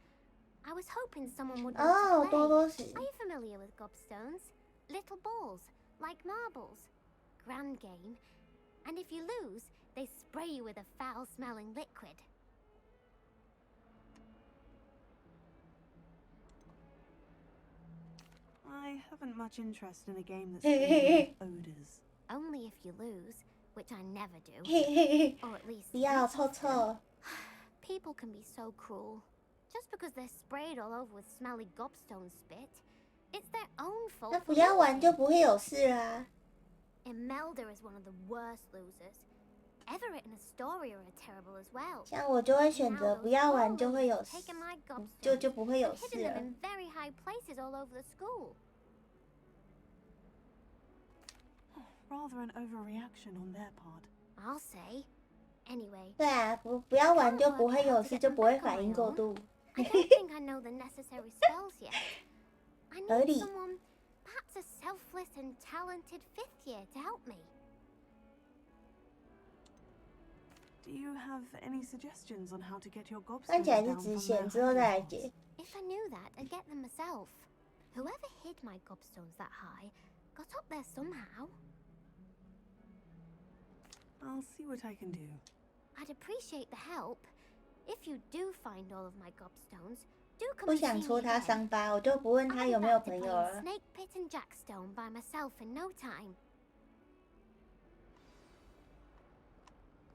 I was hoping someone would want to play. Are you familiar with gobstones? Little balls, like marbles. Grand game. And if you lose, they spray you with a foul-smelling liquid.
I haven't much interest in a game that's filled with odors.
Only if you lose, which I never do. Or at least people can be so cruel. Just because they're sprayed all over with smelly gobstone spit, it's their own fault.
那不要玩就不会有事啊。
Imelda is one of the worst losers. Everett and Astoria are terrible as well.
像我就会选择不要玩就会有事，就不会有事
hidden
了。
them in very high places all over the school.
Rather an overreaction on their part.
I'll say. Anyway.
对啊，不要玩就不会有事，就不会反应过度。
I don't think I know the necessary spells yet. I need someone, perhaps a selfless and talented 5th year to help me.
Do you have any suggestions on how to get your
看
gobstones
起来是
down
直
from
线，
their
之后再来
hiding
解。
If I knew that, I'd get them myself. Whoever hid my gobstones that high got up there somehow.
I'll see what I can do.
I'd appreciate the help. If you do find all of my gobstones, do come
不
and
想
see
戳
me
他
again.
伤疤，我就不问他
I'll be
有没有
back to
朋友
playing
了。
Snake Pit and Jackstone by myself in no time.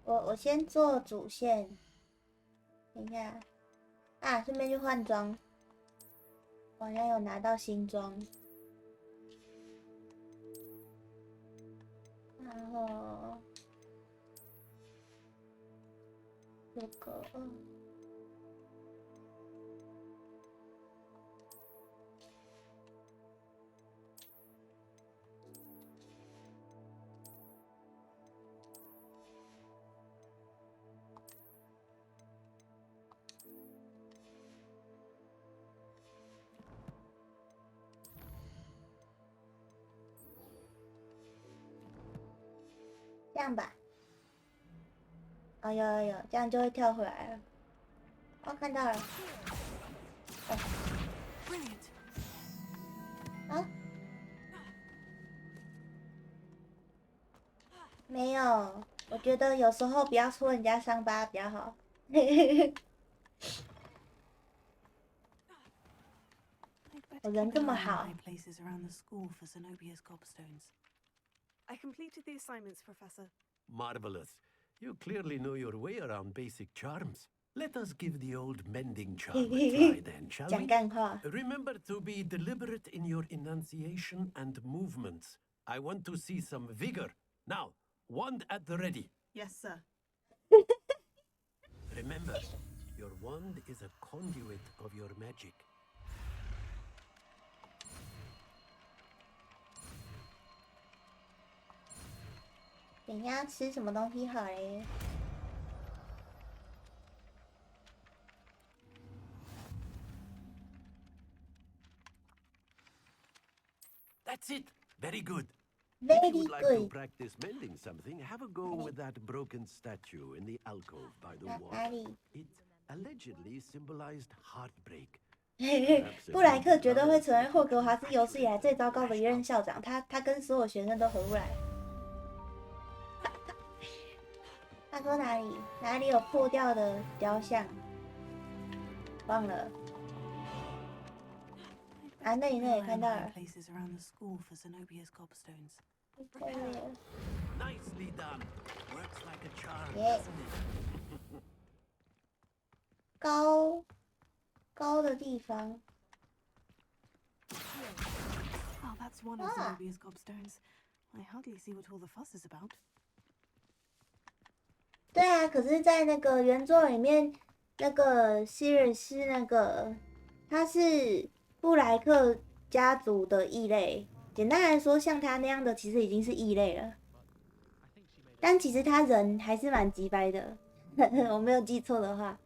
我先做主线，等一下啊，顺便去换装。我好像有拿到新装，然后这个。这样吧，哦，有，这样就会跳回来了。哦，看到了。哦，啊？没有，我觉得有时候不要戳人家伤疤比较好。我人这么好。
places around the school for Zenobia's gobstones. I completed the assignments, Professor.
Marvelous. You clearly know your way around basic charms. Let us give the old mending charm a try then, shall
讲
we?
干话。
Remember to be deliberate in your enunciation and movements. I want to see some vigor. Now, wand at the ready.
Yes, sir.
Remember, your wand is a conduit of your magic.
等一下吃什么东西好嘞？
That's it. Very good.
Very
if you would like to
good.
practice mending something, have a go with that broken statue in the alcove by the wall. It allegedly symbolized heartbreak.
布莱克绝对会成为霍格华兹有史以来最糟糕的一任校长。他跟所有学生都合不来。他说哪里？哪里有破掉的雕像？忘了。啊，那里看到了。
Places around the school for Zenobia's gobstones.
Nicely done. Works like a charm,
Yeah.
doesn't it?
高的地方。
Oh, that's one of Zenobia's gobstones. I hardly see what all the fuss is about.
对啊，可是，在那个原作里面，那个希尔斯那个他是布莱克家族的异类。简单来说，像他那样的其实已经是异类了。但其实他人还是蛮鸡掰的，我没有记错的话。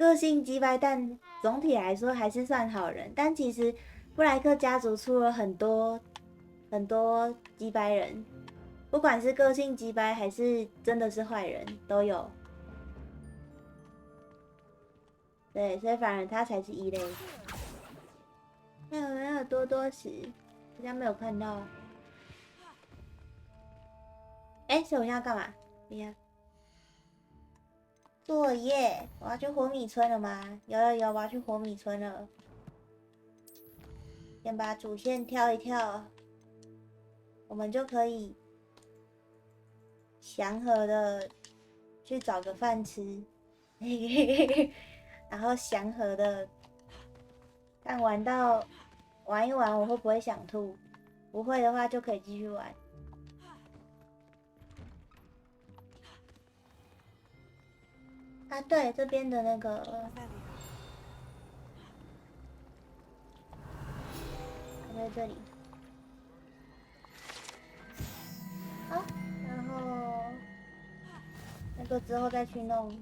个性鸡掰，但总体来说还是算好人。但其实布莱克家族出了很多鸡掰人，不管是个性鸡掰还是真的是坏人都有。对，所以反而他才是一类。还有没有多多时？好像没有看到。哎，所以我现在要干嘛？等一下。作业，我要去火米村了吗？有，我要去火米村了。先把主线跳一跳，我们就可以祥和的去找个饭吃，然后祥和的看玩一玩，我会不会想吐？不会的话就可以继续玩。啊，对，这边的那个，在这里。好，然后那个之后再去弄。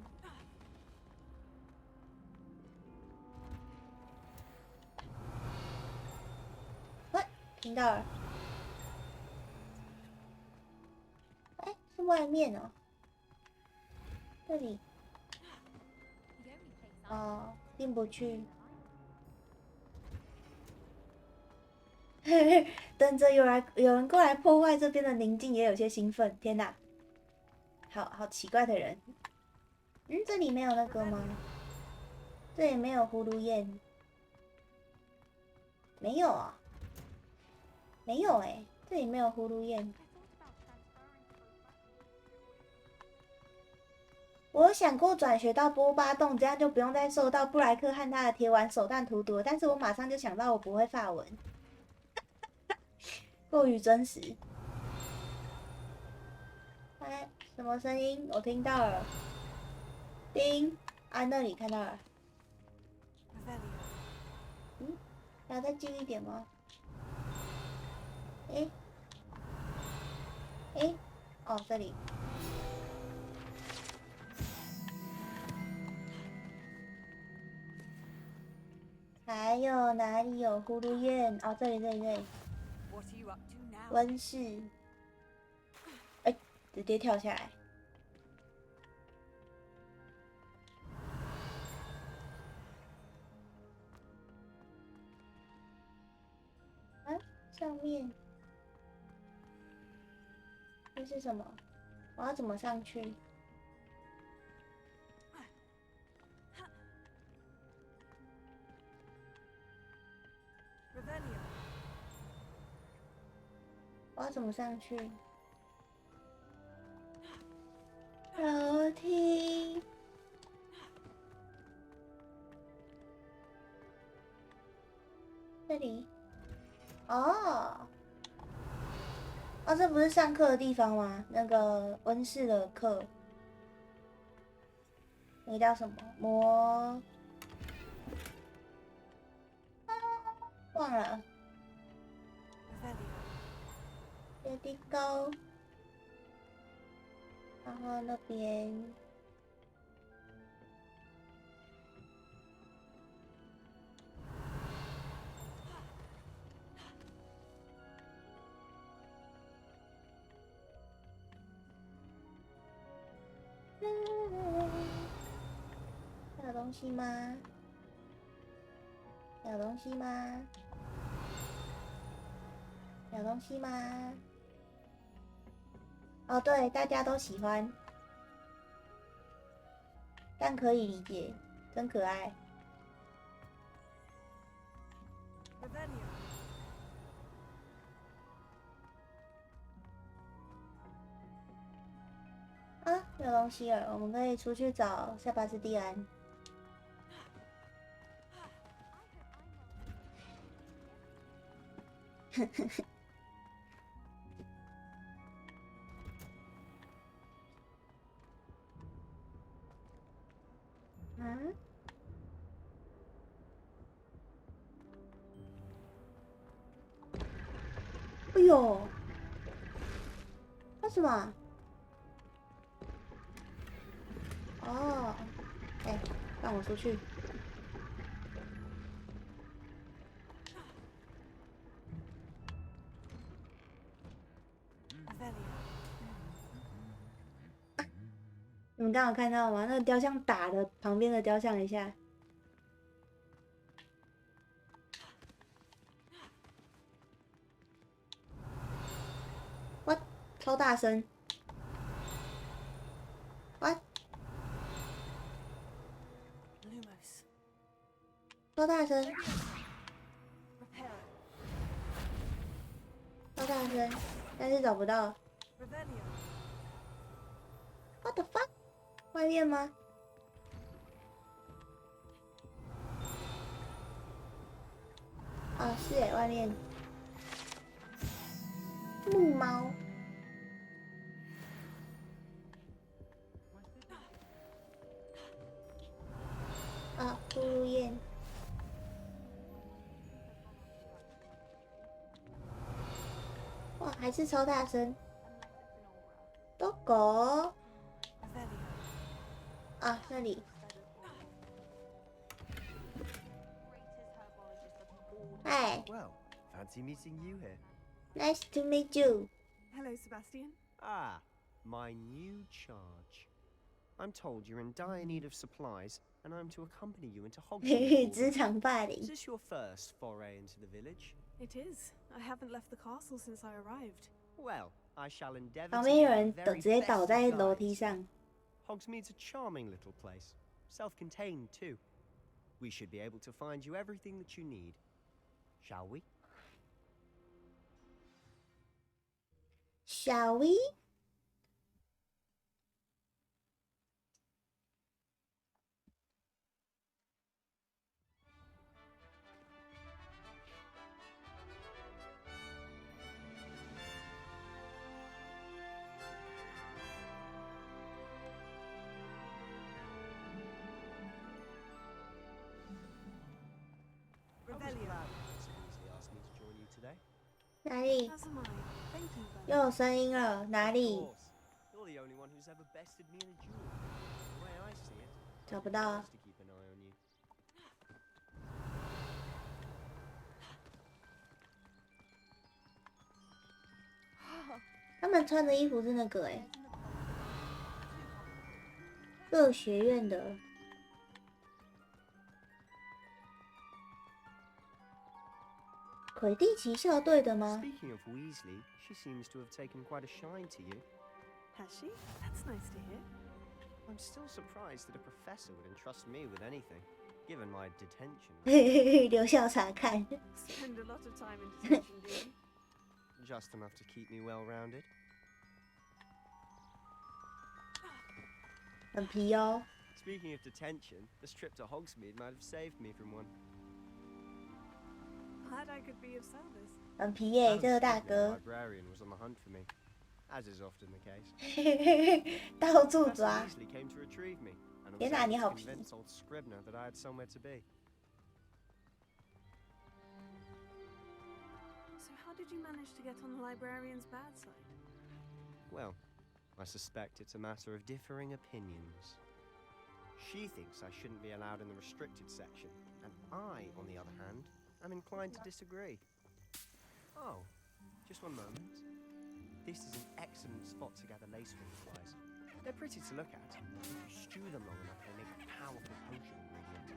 喂，听到了。哎，是外面哦。这里。哦，进不去。等着有人过来破坏这边的宁静，也有些兴奋。天哪，好奇怪的人。这里没有那个吗？这里没有葫芦焰。没有啊，没有哎，这里没有葫芦焰。我有想过转学到波巴洞，这样就不用再受到布莱克和他的铁腕手段荼毒，但是我马上就想到我不会法文，过于真实。哎，什么声音？我听到了。叮，啊，那里看到了。还要再近一点吗？哦，这里。还有哪里有葫芦焰？哦，这里。温室。哎，直接跳下来。啊，上面。这是什么？我要怎么上去？我要怎么上去？楼梯。这里。哦，这不是上课的地方吗？那个温室的课，那个叫什么？忘了。Let it go。然后那边。有东西吗？有东西吗？有东西吗？哦，对，大家都喜欢，但可以理解，真可爱。啊，有东西了，我们可以出去找塞巴斯蒂安。啊？哎呦，为什么？哦，哎，帮放我出去！你们刚好看到吗？那个雕像打了旁边的雕像一下。What？ 超大声 ！What？ 超大声！超大声！但是找不到。What the fuck？ 外面吗？哦，是诶，外面。木猫。啊，呼噜燕。哇，还是超大声。狗狗。啊，那里。Hi.
Well, fancy meeting you here.
Nice to meet you.
Hello, Sebastian.
Ah, my new charge. I'm told you're in dire need of supplies, and I'm to accompany you into Hogwarts.
职场霸凌。
Is this your first foray into the village?
It is. I haven't left the castle since I arrived.
Well, I shall endeavour
旁
to
边
be
有
the
人
very
直接
best
倒在
of
楼
guides.
梯上。
Hogsmeade's a charming little place, self-contained too. We should be able to find you everything that you need. Shall we?
Shall we?
Weasley asked me to join you today.
哪里？
As am I. Thank you, Bella.
又有声音了，哪
Of
里？
course. You're the only one who's ever bested me in a duel. The way I see it,
找不到。
to keep an eye on you.
他们穿的衣服是那个各学院的。魁地奇校队的吗？
Speaking of Weasley, she seems to have taken quite a shine to you.
Has she? That's nice to hear.
I'm still surprised that a professor would entrust me with anything, given my detention.
留校察看。
Spend a lot of time in detention, do you?
Just enough to keep me well-rounded.
很皮哦。
Speaking of detention, this trip to Hogsmeade might have saved me from one.
Glad I could be of service.
很皮耶，这个大
The
哥。
librarian was on the hunt for me, as is often the case.
到处
Professor
抓。
Weasley came to retrieve me, and I
天
was
哪，
able
你
to
好皮。
convince old Scribner that I had somewhere to be.
So how did you manage to get on the librarian's bad side?
Well, I suspect it's a matter of differing opinions. She thinks I shouldn't be allowed in the restricted section, and I, on the other hand, am inclined to disagree. Oh, just one moment. This is an excellent spot to gather lacewing flies. They're pretty to look at. If you stew them long enough, they make a powerful potion ingredient.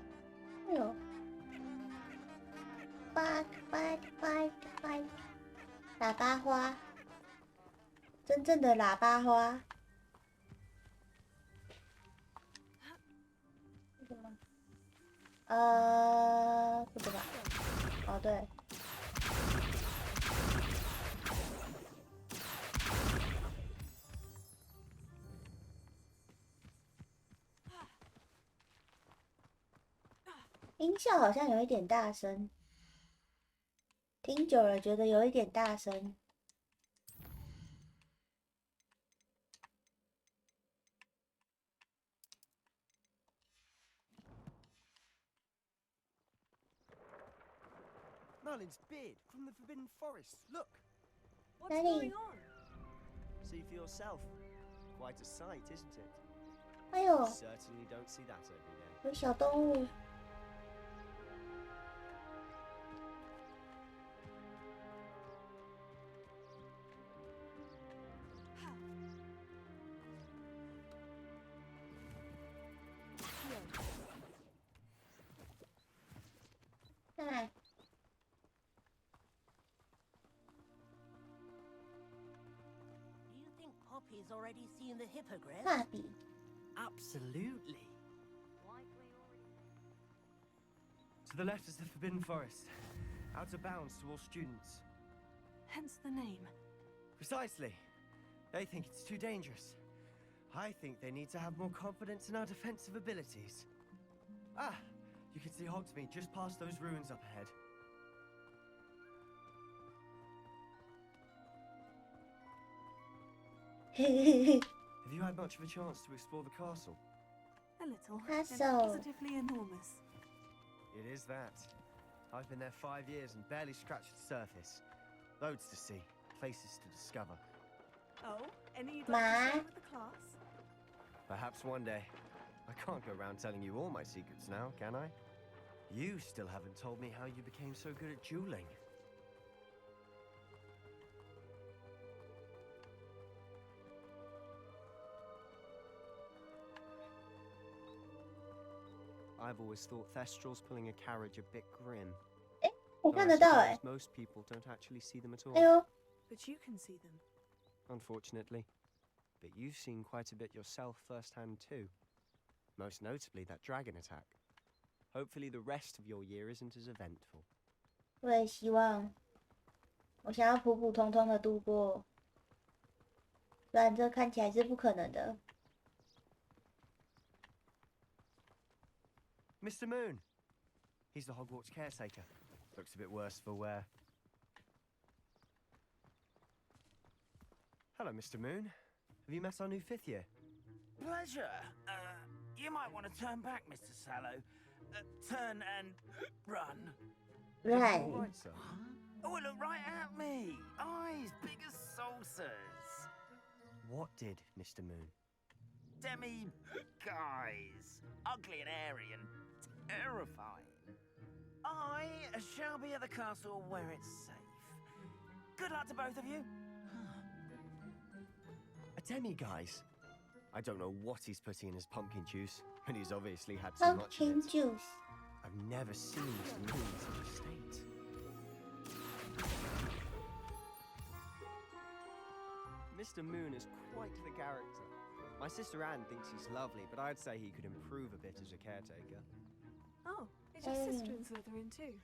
哎呦！Bug，喇叭花，真正的喇叭花。不知道。哦，对。音效好像有一点大声，听久了觉得有一点大声。
Merlin's beard from the Forbidden Forest. Look!
What's
Daddy.
going on?
See for yourself. Quite a sight, isn't it?
哎呦
You certainly don't see that every day.
有小动物。哎，
Do you think Poppy's already seen the hippogriff?
Poppy.
Absolutely. To the left is the Forbidden Forest. Out of bounds to all students.
Hence the name.
Precisely. They think it's too dangerous. I think they need to have more confidence in our defensive abilities. Ah, you can see Hogsmeade just past those ruins up ahead. Have you had much of a chance to explore the castle?
A little.
Castle.
And positively enormous.
It is that. I've been there 5 years and barely scratched the surface. Loads to see, places to discover.
Oh, any you'd like to share with the class?
Perhaps one day. I can't go around telling you all my secrets now, can I? You still haven't told me how you became so good at dueling. I've always thought Thestrals pulling a carriage a bit grim.
我看得到哎。
Most people don't actually see them at all.
哎呦，
But you can see them.
Unfortunately. But you've seen quite a bit yourself firsthand too. Most notably that dragon attack. Hopefully the rest of your year isn't as eventful.
我也希望，我想要普普通通的度过，虽然这看起来是不可能的。
Mr. Moon! He's the Hogwarts caretaker. Looks a bit worse for wear. Hello, Mr. Moon. Have you met our new 5th year?
Pleasure. You might want to turn back, Mr. Sallow. Turn and run.
Right.
All right, sir.
Oh, look right at me. Eyes big as saucers.
What did, Mr. Moon?
Guys. Ugly and airy and terrifying. I shall be at the castle where it's safe. Good luck to both of you.
A demi-guise? I don't know what he's putting in his pumpkin juice, and he's obviously had too much of it.
Pumpkin juice.
I've never seen Mr. Moon in such a state. Mr. Moon is quite the character. My sister Anne thinks he's lovely, but I'd say he could improve a bit as a caretaker.
Oh, is your sister in Slytherin too?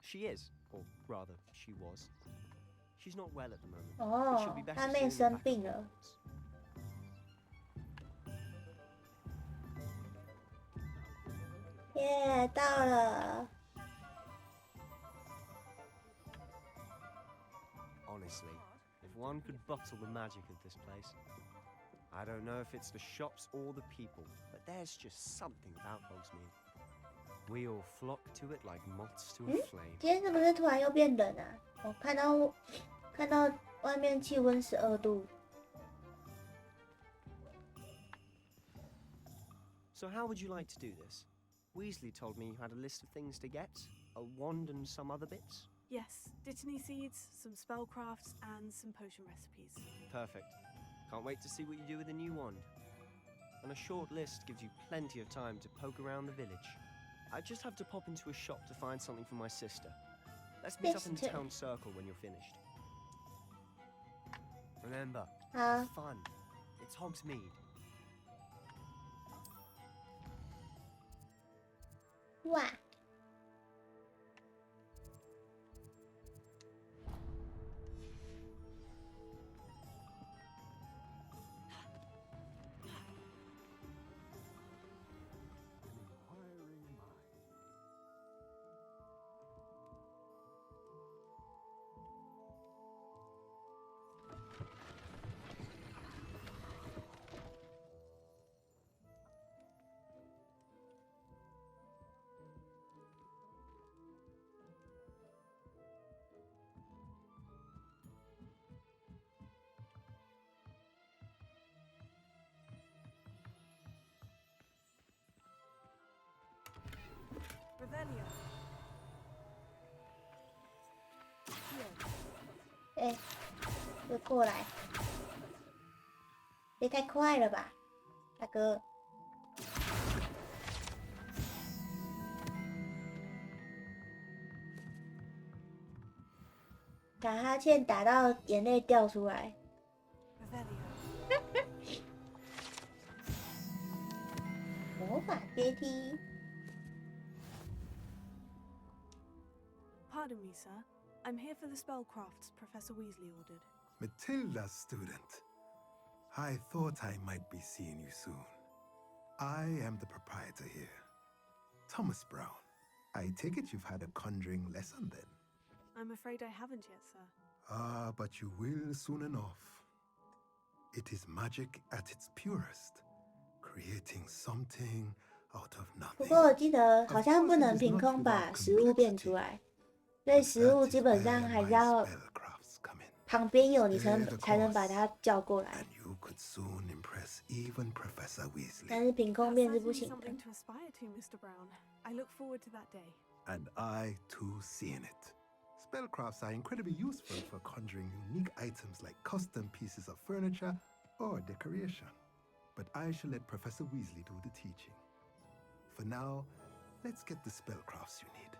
She is, or rather, she was. She's not well at the moment, but she'll be
哦，
better
他
soon
妹
and
生
back at
病了。
Hogwarts.
Yeah， 到了。
Honestly, if one could bottle the magic of this place. I don't know if it's the shops or the people, but there's just something about Hogsmeade. We all flock to it like moths to a flame.
今天是不是突然又变冷啊？我看到外面气温12度。
So how would you like to do this? Weasley told me you had a list of things to get, a wand and some other bits.
Yes, Dittany seeds, some spellcrafts, and some potion recipes.
Perfect. Can't wait to see what you do with the new wand. And a short list gives you plenty of time to poke around the village. I just have to pop into a shop to find something for my sister. Let's meet up in the town circle when you're finished. Remember, have fun. It's Hogsmeade.
哇！
Revelio.
哎，就过来，也太快了吧，大哥！打哈欠打到眼泪掉出来。魔法阶梯。
Pardon me, sir. I'm here for the spellcrafts Professor Weasley ordered.
Matilda's student. I thought I might be seeing you soon. I am the proprietor here, Thomas Brown. I take it you've had a conjuring lesson then?
I'm afraid I haven't yet, sir.
Ah, but you will soon enough. It is magic at its purest, creating something out of
不
nothing.
过我记得好像不能凭空把食物变出来，所以食物基本上还是要旁边有你才能把它叫过来。
You could soon impress even Professor Weasley.
但是凭空变是不行的。
Something to aspire to, Mr. Brown. I look forward to that day.
And I too seeing it. Spellcrafts are incredibly useful for conjuring unique items like custom pieces of furniture or decoration. But I shall let Professor Weasley do the teaching. For now, let's get the spellcrafts you need.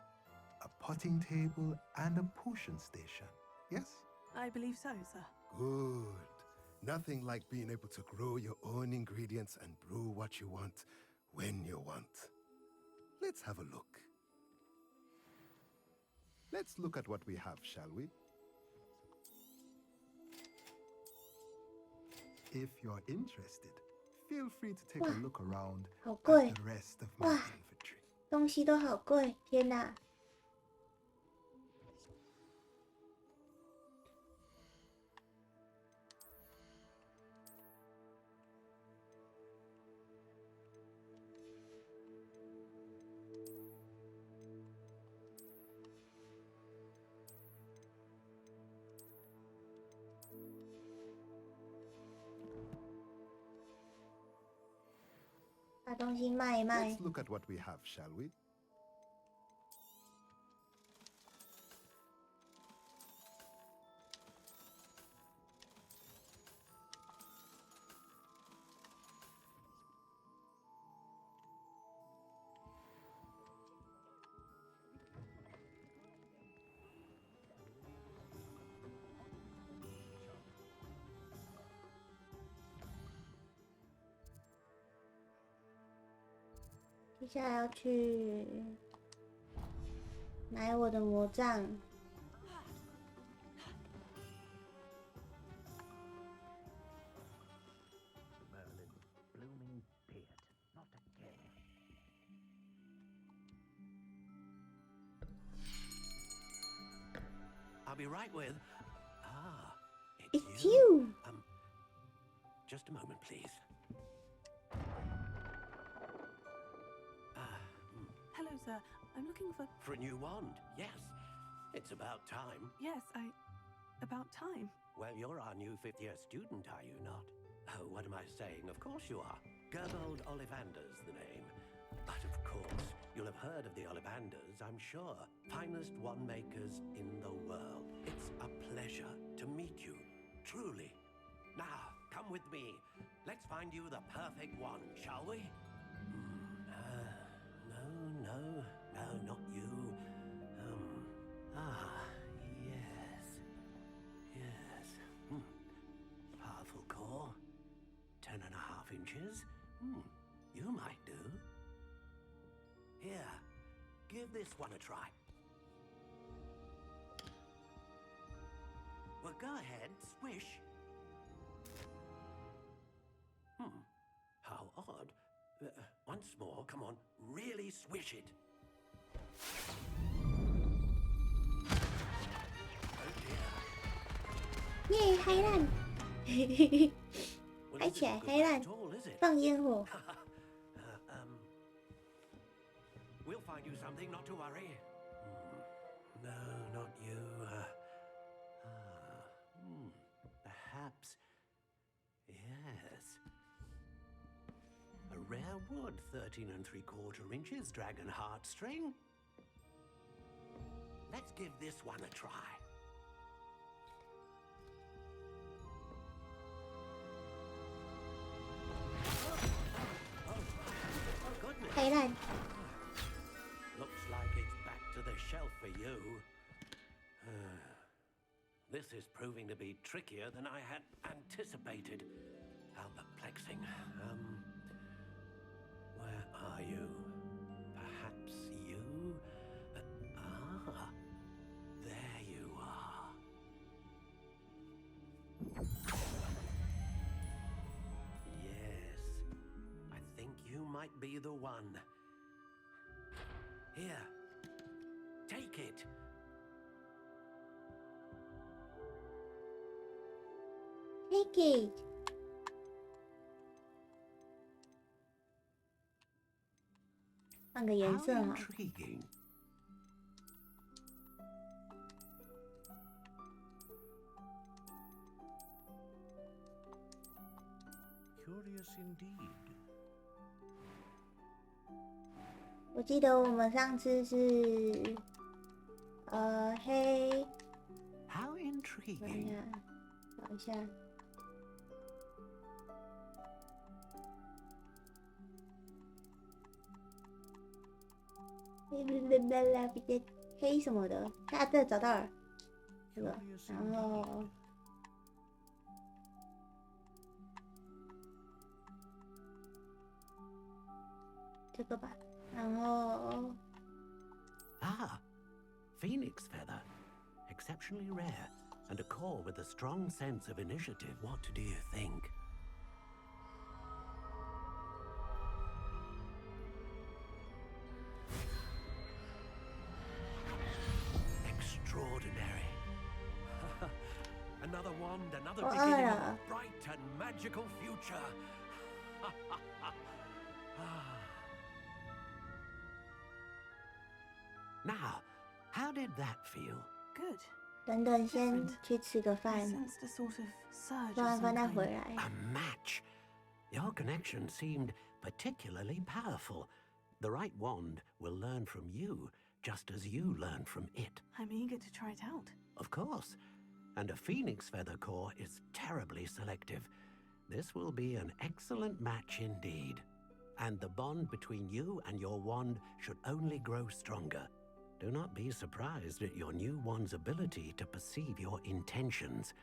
A potting table and a potion station, yes?
I believe so, sir.
Good. Nothing like being able to grow your own ingredients and brew what you want when you want. Let's have a look. Let's look at what we have, shall we? If you're interested, feel free to take a look around at the rest of my inventory.
东西都好贵，天哪！把东西卖一卖。
Let's look at what we have, shall we?
Merlin, 接下来要去买我的魔杖。
blooming beard, not again. I'll be right with. Ah,
it's you.
Just a moment, please.
Hello, sir. I'm looking for...
For a new wand, yes. It's about time.
Yes, about time.
Well, you're our new fifth-year student, are you not? Oh, what am I saying? Of course you are. Gerbold Ollivander's the name. But of course, you'll have heard of the Ollivanders, I'm sure. Finest wand makers in the world. It's a pleasure to meet you, truly. Now, come with me. Let's find you the perfect wand, shall we? No, not you. Yes. Powerful core. 10.5 inches. You might do. Here, give this one a try. Well, go ahead, swish. How odd. Once more, come on, really swish it. Oh dear.
耶，嗨烂！嗨起来，嗨烂！放烟火。
We'll find you something, not to worry. No, not you. Perhaps. Yes. A rare wood, 13 3/4 inches, dragon heartstring.
Let's give this one a try. Oh, goodness.
Hey, Lan.
Looks like it's back to the shelf for you. This is proving to be trickier than I had anticipated. How perplexing. Where are you? Perhaps you? There you are. Yes, I think you might be the one. Here, take it.
Take it.换个颜色
How
哈。
intriguing. Curious indeed.
我记得我们上次是黑。
How
等
intriguing.
一下，找一下。黑什么的，这找到了，这个，然后这个吧，然后
Phoenix feather. Exceptionally rare, and a core with a strong sense of initiative. What do you think? Extraordinary. Another wand, another beginning of a bright and magical future. Now, how did that feel?
Good.
等等，先去吃个饭，
Sensed a sort of surge
吃
of
完
some
饭再
kind.
回来。
A match. Your connection seemed particularly powerful. The right wand will learn from you, just as you learn from it.
I'm eager to try it out.
Of course. And a phoenix feather core is terribly selective. This will be an excellent match indeed. And the bond between you and your wand should only grow stronger. Do not be surprised at your new wand's ability to perceive your intentions,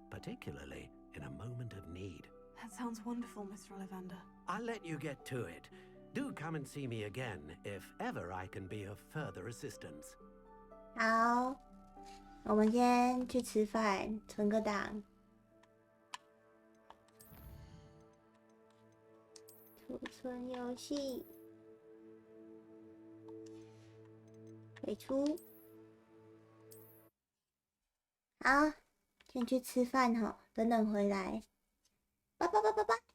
particularly in a moment of need.
That sounds wonderful, Mr. Ollivander.
I'll let you get to it. Do come and see me again if ever I can be of further assistance.
好，我们先去吃饭，存个档。储存游戏，退出。好，先去吃饭哈，等等回来。拜拜拜拜拜。